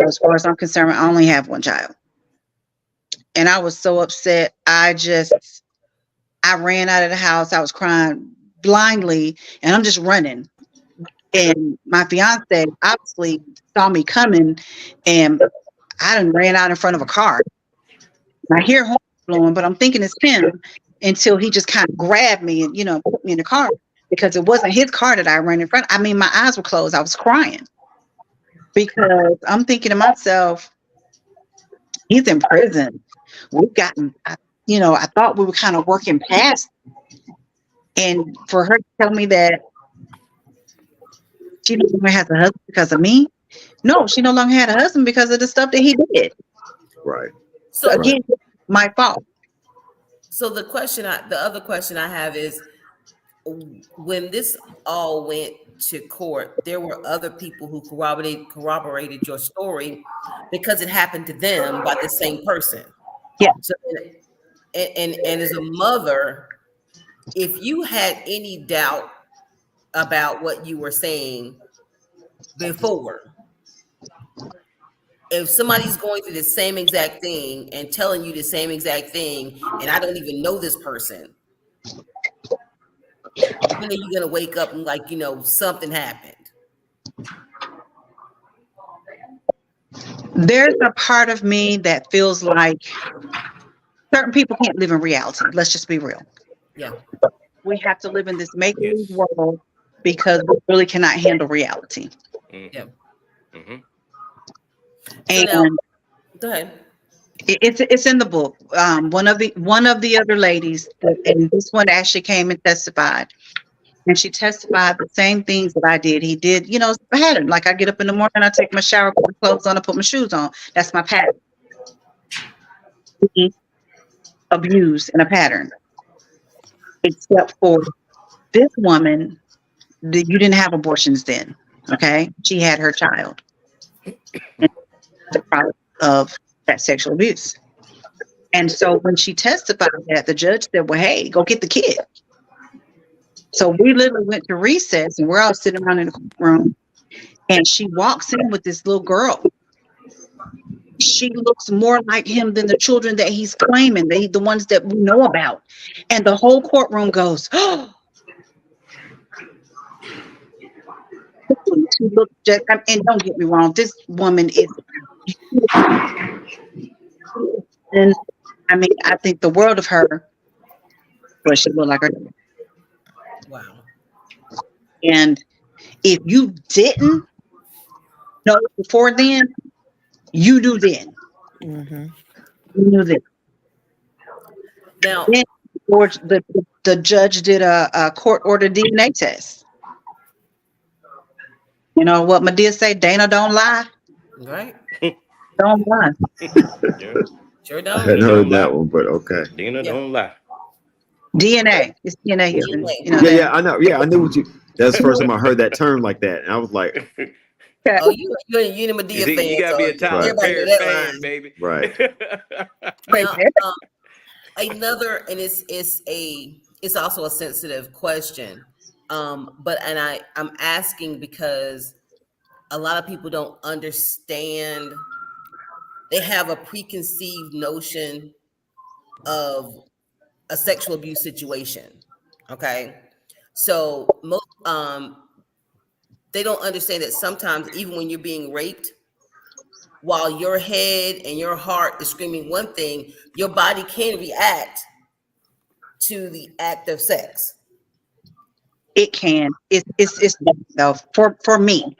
As far as I'm concerned, I only have one child. And I was so upset. I ran out of the house. I was crying blindly, and I'm just running. And my fiance obviously saw me coming, and I done ran out in front of a car. I hear horns blowing, but I'm thinking it's him until he just kind of grabbed me and, put me in the car, because it wasn't his car that I ran in front. I mean, my eyes were closed. I was crying because I'm thinking to myself, he's in prison. We've gotten, I thought we were kind of working past. And for her to tell me that she no longer has a husband because of me. No, she no longer had a husband because of the stuff that he did. Right. So again, my fault. So the other question I have is, when this all went to court, there were other people who corroborated your story because it happened to them by the same person. Yeah. So, and as a mother, if you had any doubt about what you were saying before, if somebody's going through the same exact thing and telling you the same exact thing, and I don't even know this person, when are you going to wake up and something happened? There's a part of me that feels like certain people can't live in reality. Let's just be real. Yeah. We have to live in this make-believe world because we really cannot handle reality. Mm-hmm. Yeah. Mm-hmm. And so now, go ahead. It's in the book. One of the other ladies, and this one actually came and testified. And she testified the same things that I did. He did, pattern. Like I get up in the morning, I take my shower, put my clothes on, I put my shoes on. That's my pattern. Abuse in a pattern. Except for this woman, you didn't have abortions then. Okay. She had her child. The product of that sexual abuse. And so when she testified that, the judge said, well, hey, go get the kid. So we literally went to recess, and we're all sitting around in the room, and she walks in with this little girl. She looks more like him than the children that he's claiming, the ones that we know about. And the whole courtroom goes, oh. She looked just, and don't get me wrong, this woman is, and I mean, I think the world of her, but she looked like her. Wow. And if you didn't know before then, you knew then. Mm-hmm. You knew then. Now, Then the judge did a court order DNA test. You know what Medea say? Dana don't lie. right? Don't lie. Yeah. Sure I don't. hadn't heard that one, but okay. Dina, Yeah. don't lie. DNA. It's DNA. DNA. Yeah, I know. Yeah, I knew what you. That's the first time I heard that term like that, and I was like, Oh, you're a Medea fan. You gotta be a Tyler everybody Perry know that fan, line. baby. right. Now, another, and it's also a sensitive question, but I'm asking because a lot of people don't understand they have a preconceived notion of a sexual abuse situation. Okay. So most they don't understand that sometimes even when you're being raped, while your head and your heart is screaming one thing, your body can react to the act of sex. It can. It's no for me.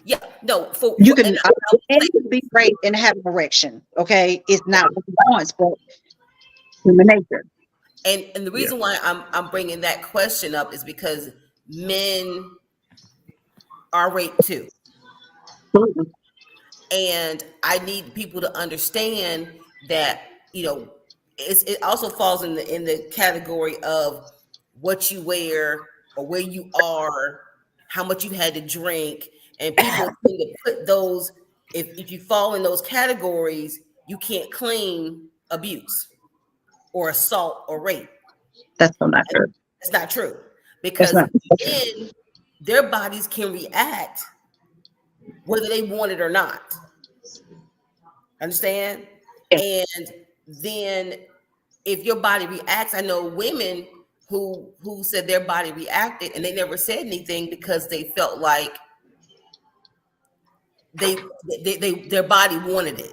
Yeah, no, You and can a man can be raped and have an erection. Okay, it's not what he wants, but human nature. and the Yeah. reason why I'm bringing that question up is because men are raped too. Absolutely. And I need people to understand that, it also falls in the category of what you wear or where you are, how much you had to drink, and people tend to put those. If you fall in those categories, you can't claim abuse or assault or rape. That's so not true. It's not true That's because not true. then their bodies can react whether they want it or not. Understand? Yes. And then if your body reacts, I know women who said their body reacted and they never said anything because they felt like their body wanted it.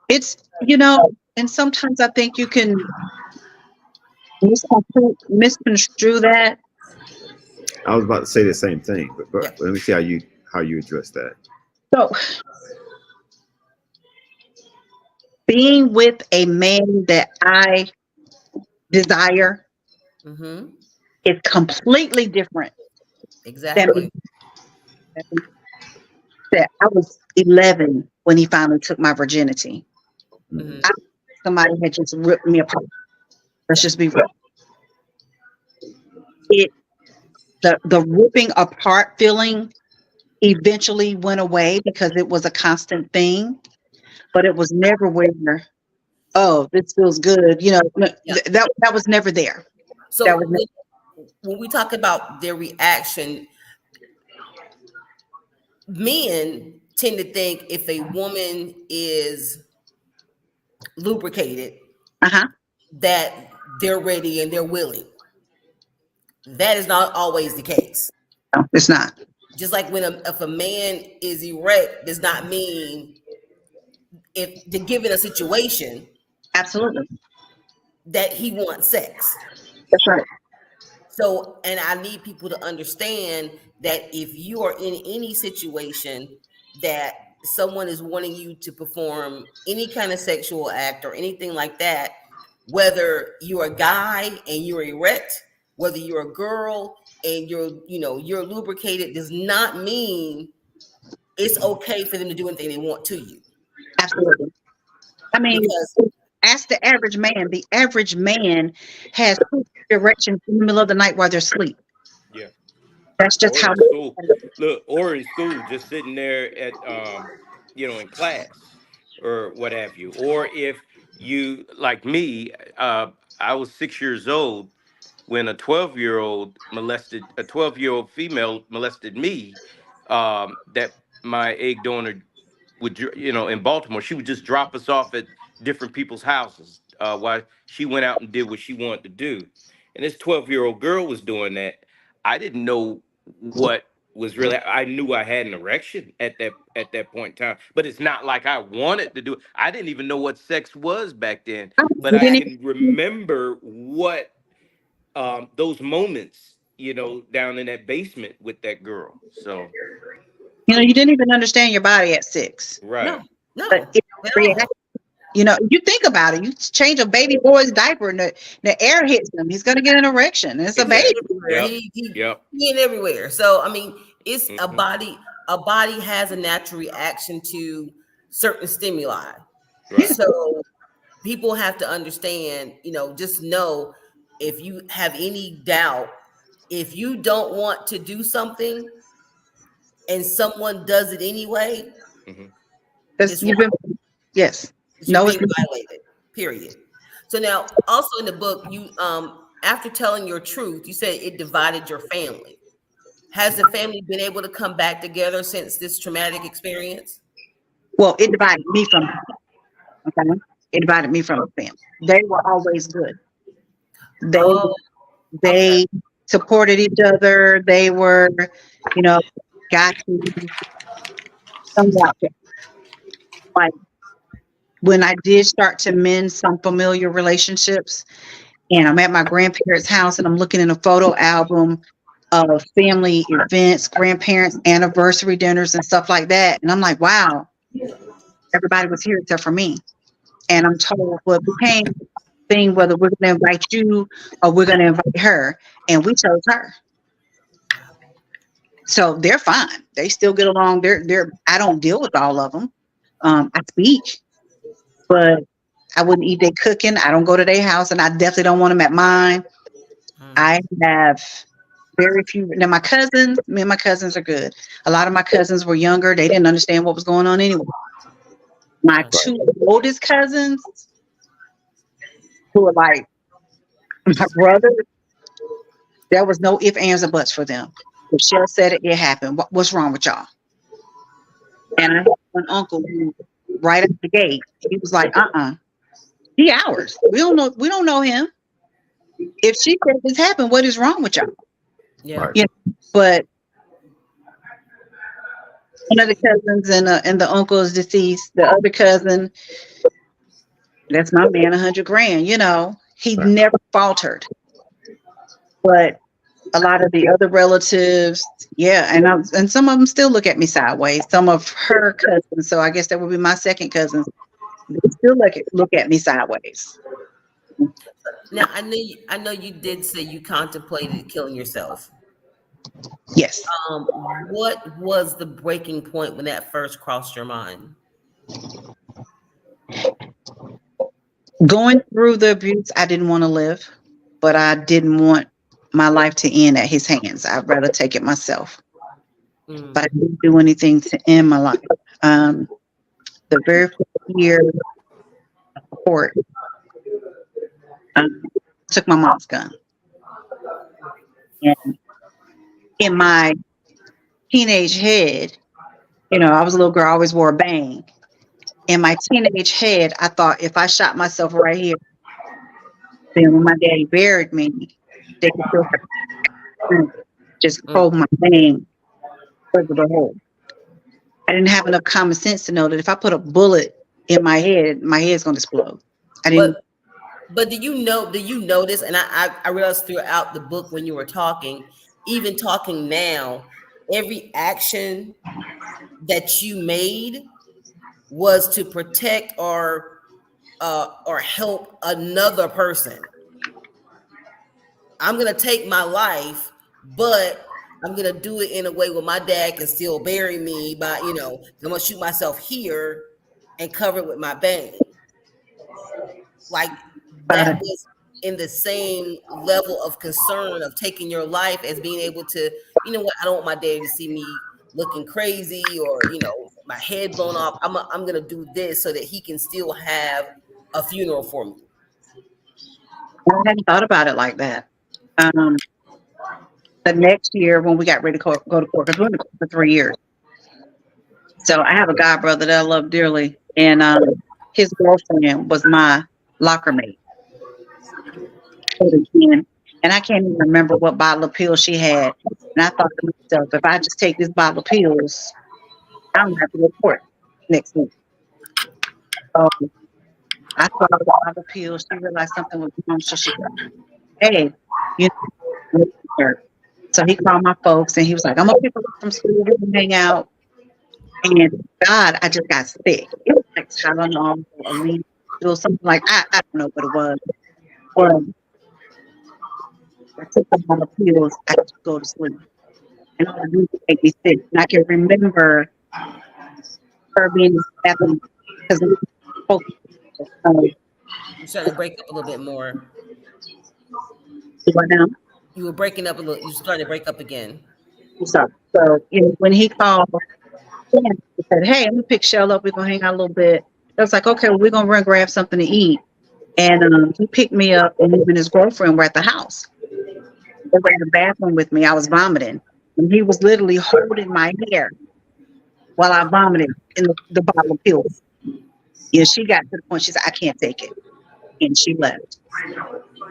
It's and sometimes I think you can misconstrue that. I was about to say the same thing, but Yeah. let me see how you address that. So being with a man that I desire Mm-hmm. is completely different than Exactly. that I was 11 when he finally took my virginity. Mm-hmm. Somebody had just ripped me apart. Let's Yeah. just be real. It the ripping apart feeling eventually went away because it was a constant thing, but it was never where, oh, this feels good. Yeah. That was never there. That So was never, when we talk about their reaction, men tend to think if a woman is lubricated, uh-huh. that they're ready and they're willing. That is not always the case. No, it's not. Just like if a man is erect, does not mean if to given a situation Absolutely. that he wants sex. That's right. So, and I need people to understand that if you are in any situation that someone is wanting you to perform any kind of sexual act or anything like that, whether you're a guy and you're erect, whether you're a girl and you're lubricated, does not mean it's okay for them to do anything they want to you. Absolutely. I mean, Because ask the average man. The average man has erections in the middle of the night while they're asleep. Yeah. That's just Or how. in school. Look, or in school, just sitting there at in class or what have you. Or if you like me, I was 6 years old when a 12-year-old female molested me. That my egg donor would, in Baltimore, she would just drop us off at different people's houses while she went out and did what she wanted to do. And this 12-year-old girl was doing that. I didn't know what was really. I knew I had an erection at that point in time, but it's not like I wanted to do it. I didn't even know what sex was back then, but You I didn't can remember what those moments, down in that basement with that girl. So you didn't even understand your body at 6. no, right. But no, it at reacts. all. You think about it. You change a baby boy's diaper and the air hits him. He's going to get an erection. It's a baby. Exactly. Everywhere. Yep. He Yep. in everywhere. So I mean, it's a Hmm. body. A body has a natural reaction to certain stimuli. Right. So people have to understand. Just know if you have any doubt, if you don't want to do something and someone does it anyway, Hmm. Because it's you've wrong. been, yes. You're No, it's being violated. Period. So now, also in the book, you after telling your truth, you said it divided your family. Has the family been able to come back together since this traumatic experience? Well, it divided me from them. Okay, it divided me from them. They were always good. They Oh, okay. they supported each other. They were, you know, got you some out there. Like when I did start to mend some familiar relationships, and I'm at my grandparents' house and I'm looking in a photo album of family events, grandparents' anniversary dinners and stuff like that. And I'm like, wow, everybody was here except for me. And I'm told what became the thing whether we're gonna invite you or we're gonna invite her. And we chose her. So they're fine. They still get along. They're I don't deal with all of them. I speak, but I wouldn't eat their cooking. I don't go to their house, and I definitely don't want them at mine. I have very few. Now, my cousins, me and my cousins are good. A lot of my cousins were younger. They didn't understand what was going on anyway. My two oldest cousins, who are like my brother, there was no ifs, ands, or buts for them. If Shell said it, it happened. What's wrong with y'all? And I had one uncle who, right at the gate, he was like, he ours. We don't know him. If she said this happened, what is wrong with y'all? Yeah. Right. Yeah. But one of the cousins and the uncle is deceased. The other cousin, that's my man, 100 grand. He Right. never faltered. But a lot of the other relatives, yeah, and some of them still look at me sideways. Some of her cousins, so I guess that would be my second cousins. They still look at me sideways. Now I know you did say you contemplated killing yourself. Yes. What was the breaking point when that first crossed your mind? Going through the abuse, I didn't want to live, but I didn't want my life to end at his hands. I'd rather take it myself. But I didn't do anything to end my life. The very first year of court, took my mom's gun. And in my teenage head, I was a little girl, I always wore a bang. In my teenage head, I thought if I shot myself right here, then when my daddy buried me, they could still just hold my name over the hole. I didn't have enough common sense to know that if I put a bullet in my head's going to explode. I didn't. But do you notice? And I realized throughout the book when you were talking, even talking now, every action that you made was to protect or help another person. I'm gonna take my life, but I'm gonna do it in a way where my dad can still bury me. By I'm gonna shoot myself here and cover it with my bang. Like that was in the same level of concern of taking your life as being able to, I don't want my dad to see me looking crazy or my head blown off. I'm gonna do this so that he can still have a funeral for me. I hadn't thought about it like that. The next year when we got ready to go to court, because we were in the court for 3 years. So I have a god brother that I love dearly, and his girlfriend was my locker mate. And I can't even remember what bottle of pills she had. And I thought to myself, if I just take this bottle of pills, I don't have to go to court next week. So I saw the bottle of pills. She realized something was wrong. So she said, hey, so he called my folks and he was like, I'm gonna pick her up from school, we can hang out. And God, I just got sick. It was like Tylenol or something like I don't know what it was. But I took the bottle of pills, I could go to sleep. And all I do is make me sick. And I can remember her being happy because You started to break up a little bit more. What now? You were breaking up a little. You started to break up again. So when he called, he said, "Hey, I'm gonna pick Shell up. We're gonna hang out a little bit." I was like, "Okay, well, we're gonna run grab something to eat." And he picked me up, and him and his girlfriend were at the house. They were in the bathroom with me. I was vomiting, and he was literally holding my hair while I vomited in the bottle of pills. She got to the point, she said, I can't take it. And she left.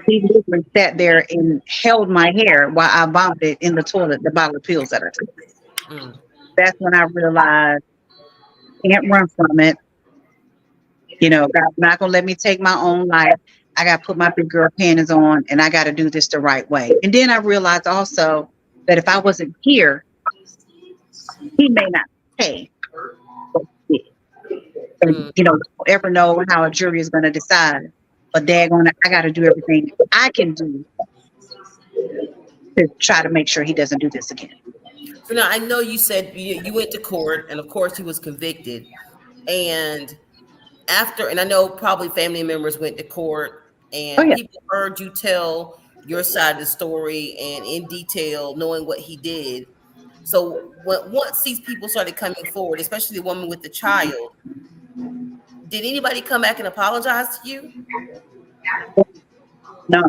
He literally sat there and held my hair while I vomited in the toilet, the bottle of pills that I took. Mm. That's when I realized I can't run from it. God's not going to let me take my own life. I got to put my big girl panties on and I got to do this the right way. And then I realized also that if I wasn't here, he may not pay. And, don't ever know how a jury is going to decide. But daggone it, I got to do everything I can do to try to make sure he doesn't do this again. So now I know you said you went to court, and of course he was convicted. And and I know probably family members went to court, and people heard you tell your side of the story and in detail, knowing what he did. So once these people started coming forward, especially the woman with the child, did anybody come back and apologize to you? No.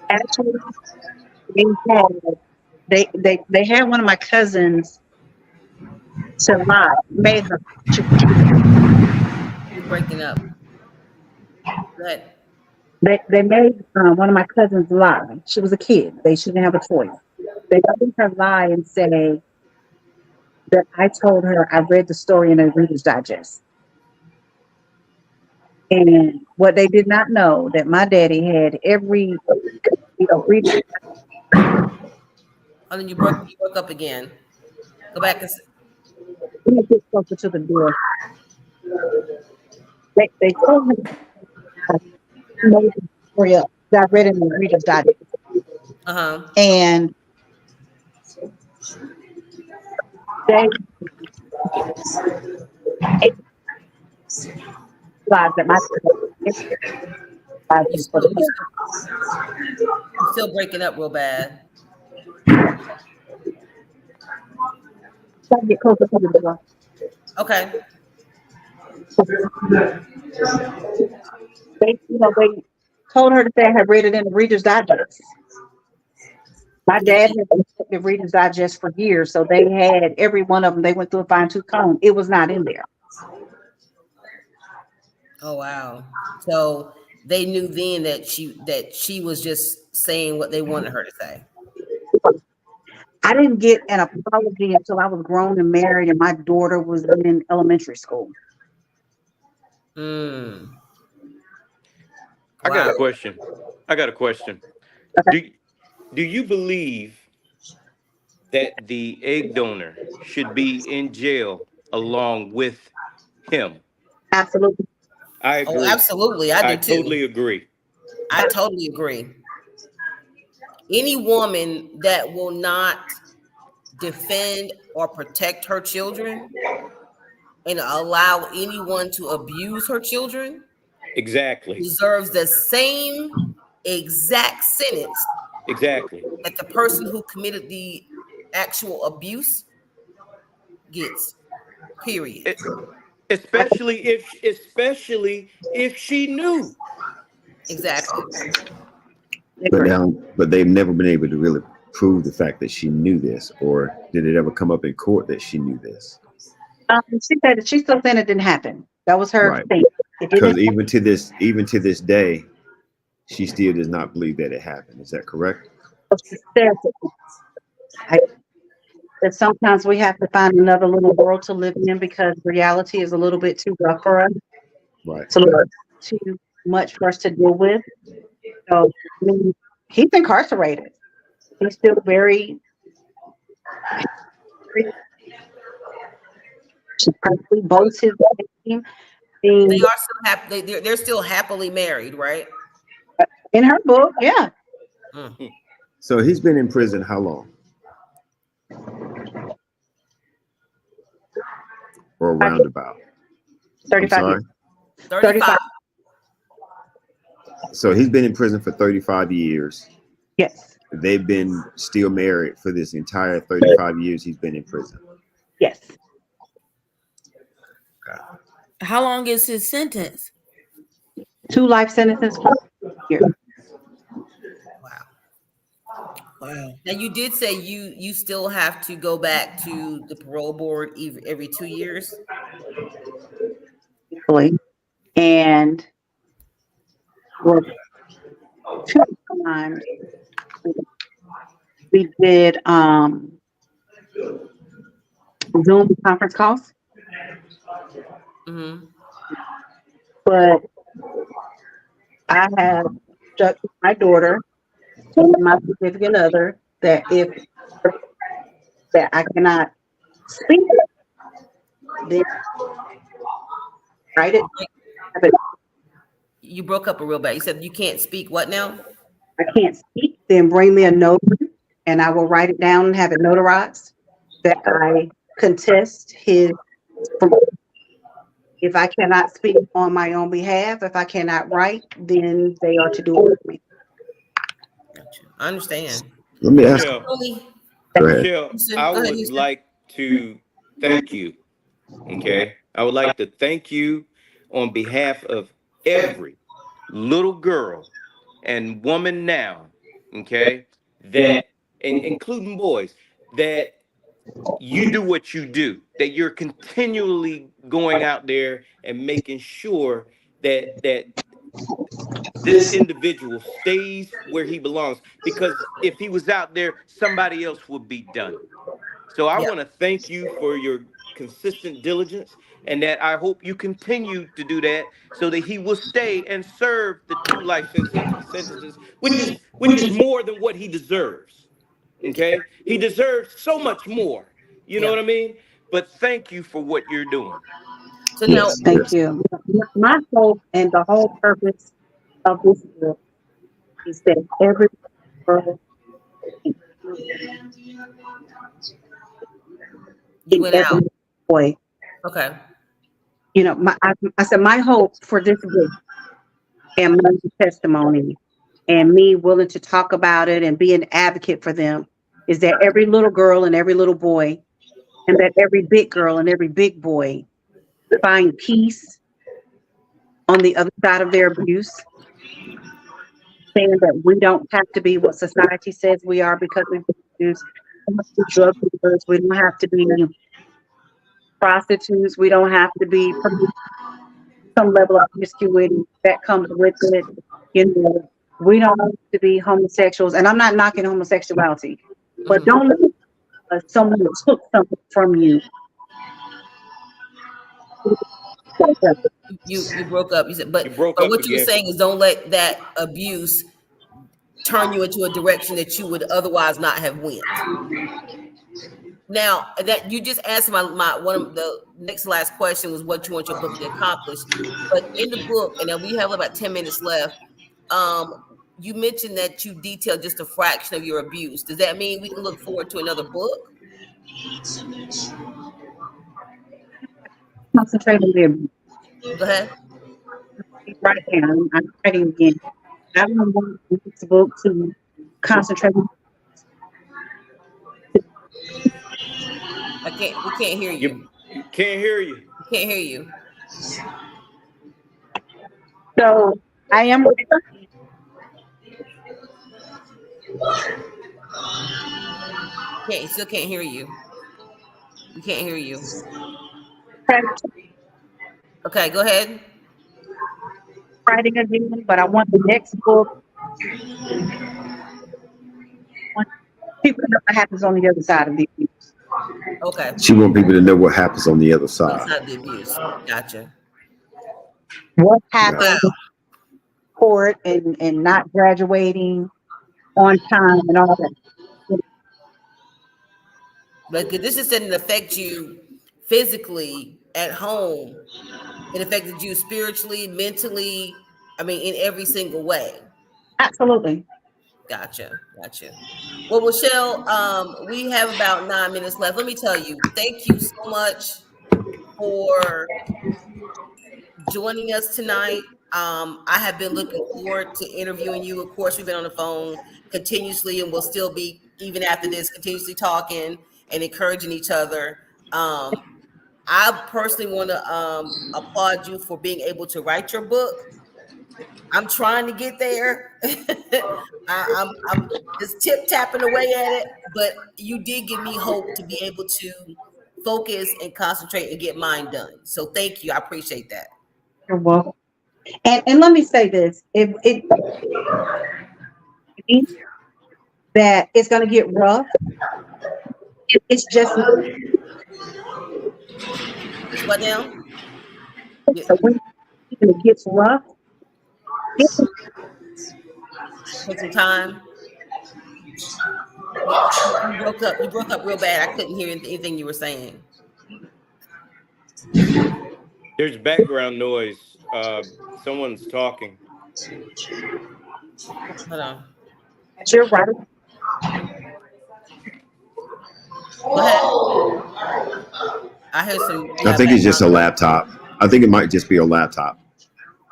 Actually, they had one of my cousins to lie, made her. You're breaking up. Go ahead. They made one of my cousins lie. She was a kid. She didn't have a choice. They made her lie and say that I told her I read the story in a Reader's Digest. And what they did not know, that my daddy had every Reader's. Oh, then you broke up again. Go back and Let me get closer to the door. They told me made the story up. I read it in the Reader's Digest. And they realized that my you're still breaking up real bad. Get closer to the door. Okay. They told her to say I had read it in the Reader's Digest. My dad had been the Reader's Digest for years, so they had every one of them. They went through a fine-tooth comb. It was not in there. Oh wow! So they knew then that she was just saying what they wanted her to say. I didn't get an apology until I was grown and married, and my daughter was in elementary school. Wow. I got a question. Okay. Do you believe that the egg donor should be in jail along with him? Absolutely. I agree. Oh, absolutely. I do too. Totally agree. I totally agree. Any woman that will not defend or protect her children and allow anyone to abuse her children Exactly. deserves the same exact sentence Exactly. that the person who committed the actual abuse gets. Period. Especially if she knew. Exactly. But they've never been able to really prove the fact that she knew this, or did it ever come up in court that she knew this? She said that she's still saying it didn't happen. That was her thing. Because even to this day, she still does not believe that it happened. Is that correct? She says that sometimes we have to find another little world to live in because reality is a little bit too rough for us. Right. It's a little too much for us to deal with. So I mean, he's incarcerated. He's still very. She probably boasts his name. They are still happy. They're still happily married, right? In her book, yeah. So he's been in prison how long? Or roundabout? 35 years. 35. So he's been in prison for 35 years. Yes. They've been still married for this entire 35 years he's been in prison. Yes. Okay. How long is his sentence? 2 life sentences. Wow. Wow. Now you did say you still have to go back to the parole board every 2 years. And well, two times we did Zoom conference calls, Mm-hmm. but I have instructed my daughter and my significant other that if that I cannot speak, then write it. Have it. You broke up a real bad. You said you can't speak. What now? I can't speak, then bring me a notary and I will write it down and have it notarized that I contest his. If I cannot speak on my own behalf, if I cannot write, then they are to do it with me. Gotcha. I understand. Let me ask. Michelle, Tony, Go ahead. Michelle, Houston, I go ahead, would Houston. like to thank you. Okay. I would like to thank you on behalf of every little girl and woman now, okay, that, and including boys, that you do what you do, that you're continually going out there and making sure that this individual stays where he belongs, because if he was out there, somebody else would be done. So I Yeah. want to thank you for your consistent diligence, and that I hope you continue to do that so that he will stay and serve the 2 life sentences, which is more than what he deserves. Okay? He deserves so much more. You know Yeah. what I mean? But thank you for what you're doing. So now, Yes, thank you. My hope and the whole purpose of this book is that every girl you and went out. every boy, Okay. I said my hope for this book and my testimony and me willing to talk about it and be an advocate for them is that every little girl and every little boy and that every big girl and every big boy find peace on the other side of their abuse, saying that we don't have to be what society says we are because we've been abused. We don't have to be drug dealers. We don't have to be prostitutes. We don't have to be some level of promiscuity that comes with it. We don't have to be homosexuals. And I'm not knocking homosexuality, but Mhm. don't let someone took something from you. You broke up. You said, You but broke but up what you were again. saying is don't let that abuse turn you into a direction that you would otherwise not have went. Now that you just answered my one of the next last question was what you want your book to accomplish. But in the book, and then we have about 10 minutes left. Um, you mentioned that you detailed just a fraction of your abuse. Does that mean we can look forward to another book? Concentrate on their Go ahead. right now. I'm writing again. I don't want this book to concentrate. I can't. We can't hear you. You can't hear you. We can't hear you. So I am Can't. Still can't hear you. We can't hear you. Okay. Go ahead. writing again, but I want the next book. I want people to know what happens on the other side of the abuse. Okay. She want people to know what happens on the other On the side. side of the abuse. Gotcha. What Yeah. happened in court and not graduating on time and all that. But this just didn't affect you physically at home. It affected you spiritually, mentally. I mean, in every single way. Absolutely. Gotcha. Gotcha. Well, Michelle, we have about 9 minutes left. Let me tell you, thank you so much for joining us tonight. I have been looking forward to interviewing you. Of course, we've been on the phone continuously and we'll still be, even after this, continuously talking and encouraging each other. I personally want to applaud you for being able to write your book. I'm trying to get there. I'm just tip tapping away at it, but you did give me hope to be able to focus and concentrate and get mine done. So thank you. I appreciate that. You're welcome. And let me say this: if it means that it's going to get rough, it's just It's what now? Yeah, so when it gets rough, take some time. You broke up. You broke up real bad. I couldn't hear anything you were saying. There's background noise. Someone's talking. Hold on. you're right. Go ahead. I heard some. I think it's just a laptop. I think it might just be a laptop.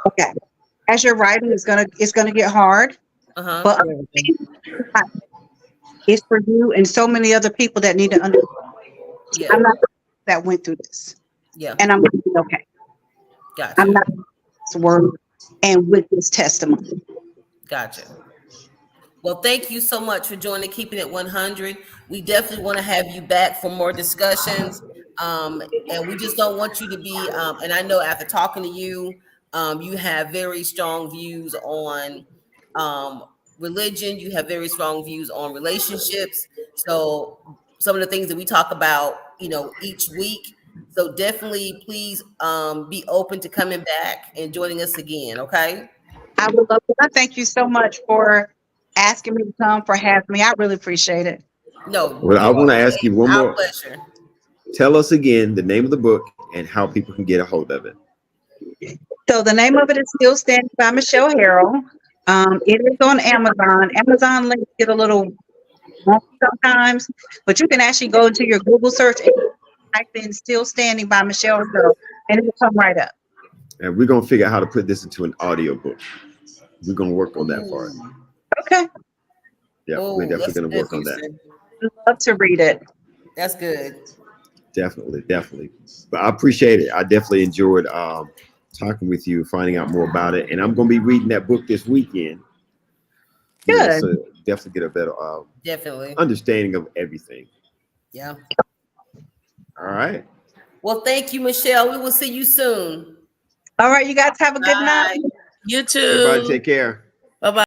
Okay. As you're writing, it's gonna get hard, but it's for you and so many other people that need to understand. Yeah. I'm not that went through this, Yeah. and I'm gonna be okay. Gotcha. I'm not this word and with this testimony. Gotcha. Well, thank you so much for joining Keeping It 100. We definitely want to have you back for more discussions. And we just don't want you to be, and I know after talking to you, you have very strong views on religion. You have very strong views on relationships. So some of the things that we talk about, each week. So definitely please be open to coming back and joining us again. Okay. I would love to. I thank you so much for asking me to come, for having me. I really appreciate it. No, Well, I want to ask you one our more. pleasure. Tell us again the name of the book and how people can get a hold of it. So the name of it is Still Standing by Michelle Harrel. It is on Amazon. Amazon links get a little wonky sometimes, but you can actually go into your Google search and type in Still Standing by Michelle Harrel, and it'll come right up. And we're going to figure out how to put this into an audio book. We're going to work on that part. Okay. Yeah, we're definitely going to work on that. I'd love to read it. That's good. Definitely. But I appreciate it. I definitely enjoyed talking with you, finding out more about it. And I'm going to be reading that book this weekend. Good. So definitely get a better Definitely. understanding of everything. Yeah. All right. Well, thank you, Michelle. We will see you soon. All right, you guys have a good Bye. night. You too. Everybody take care.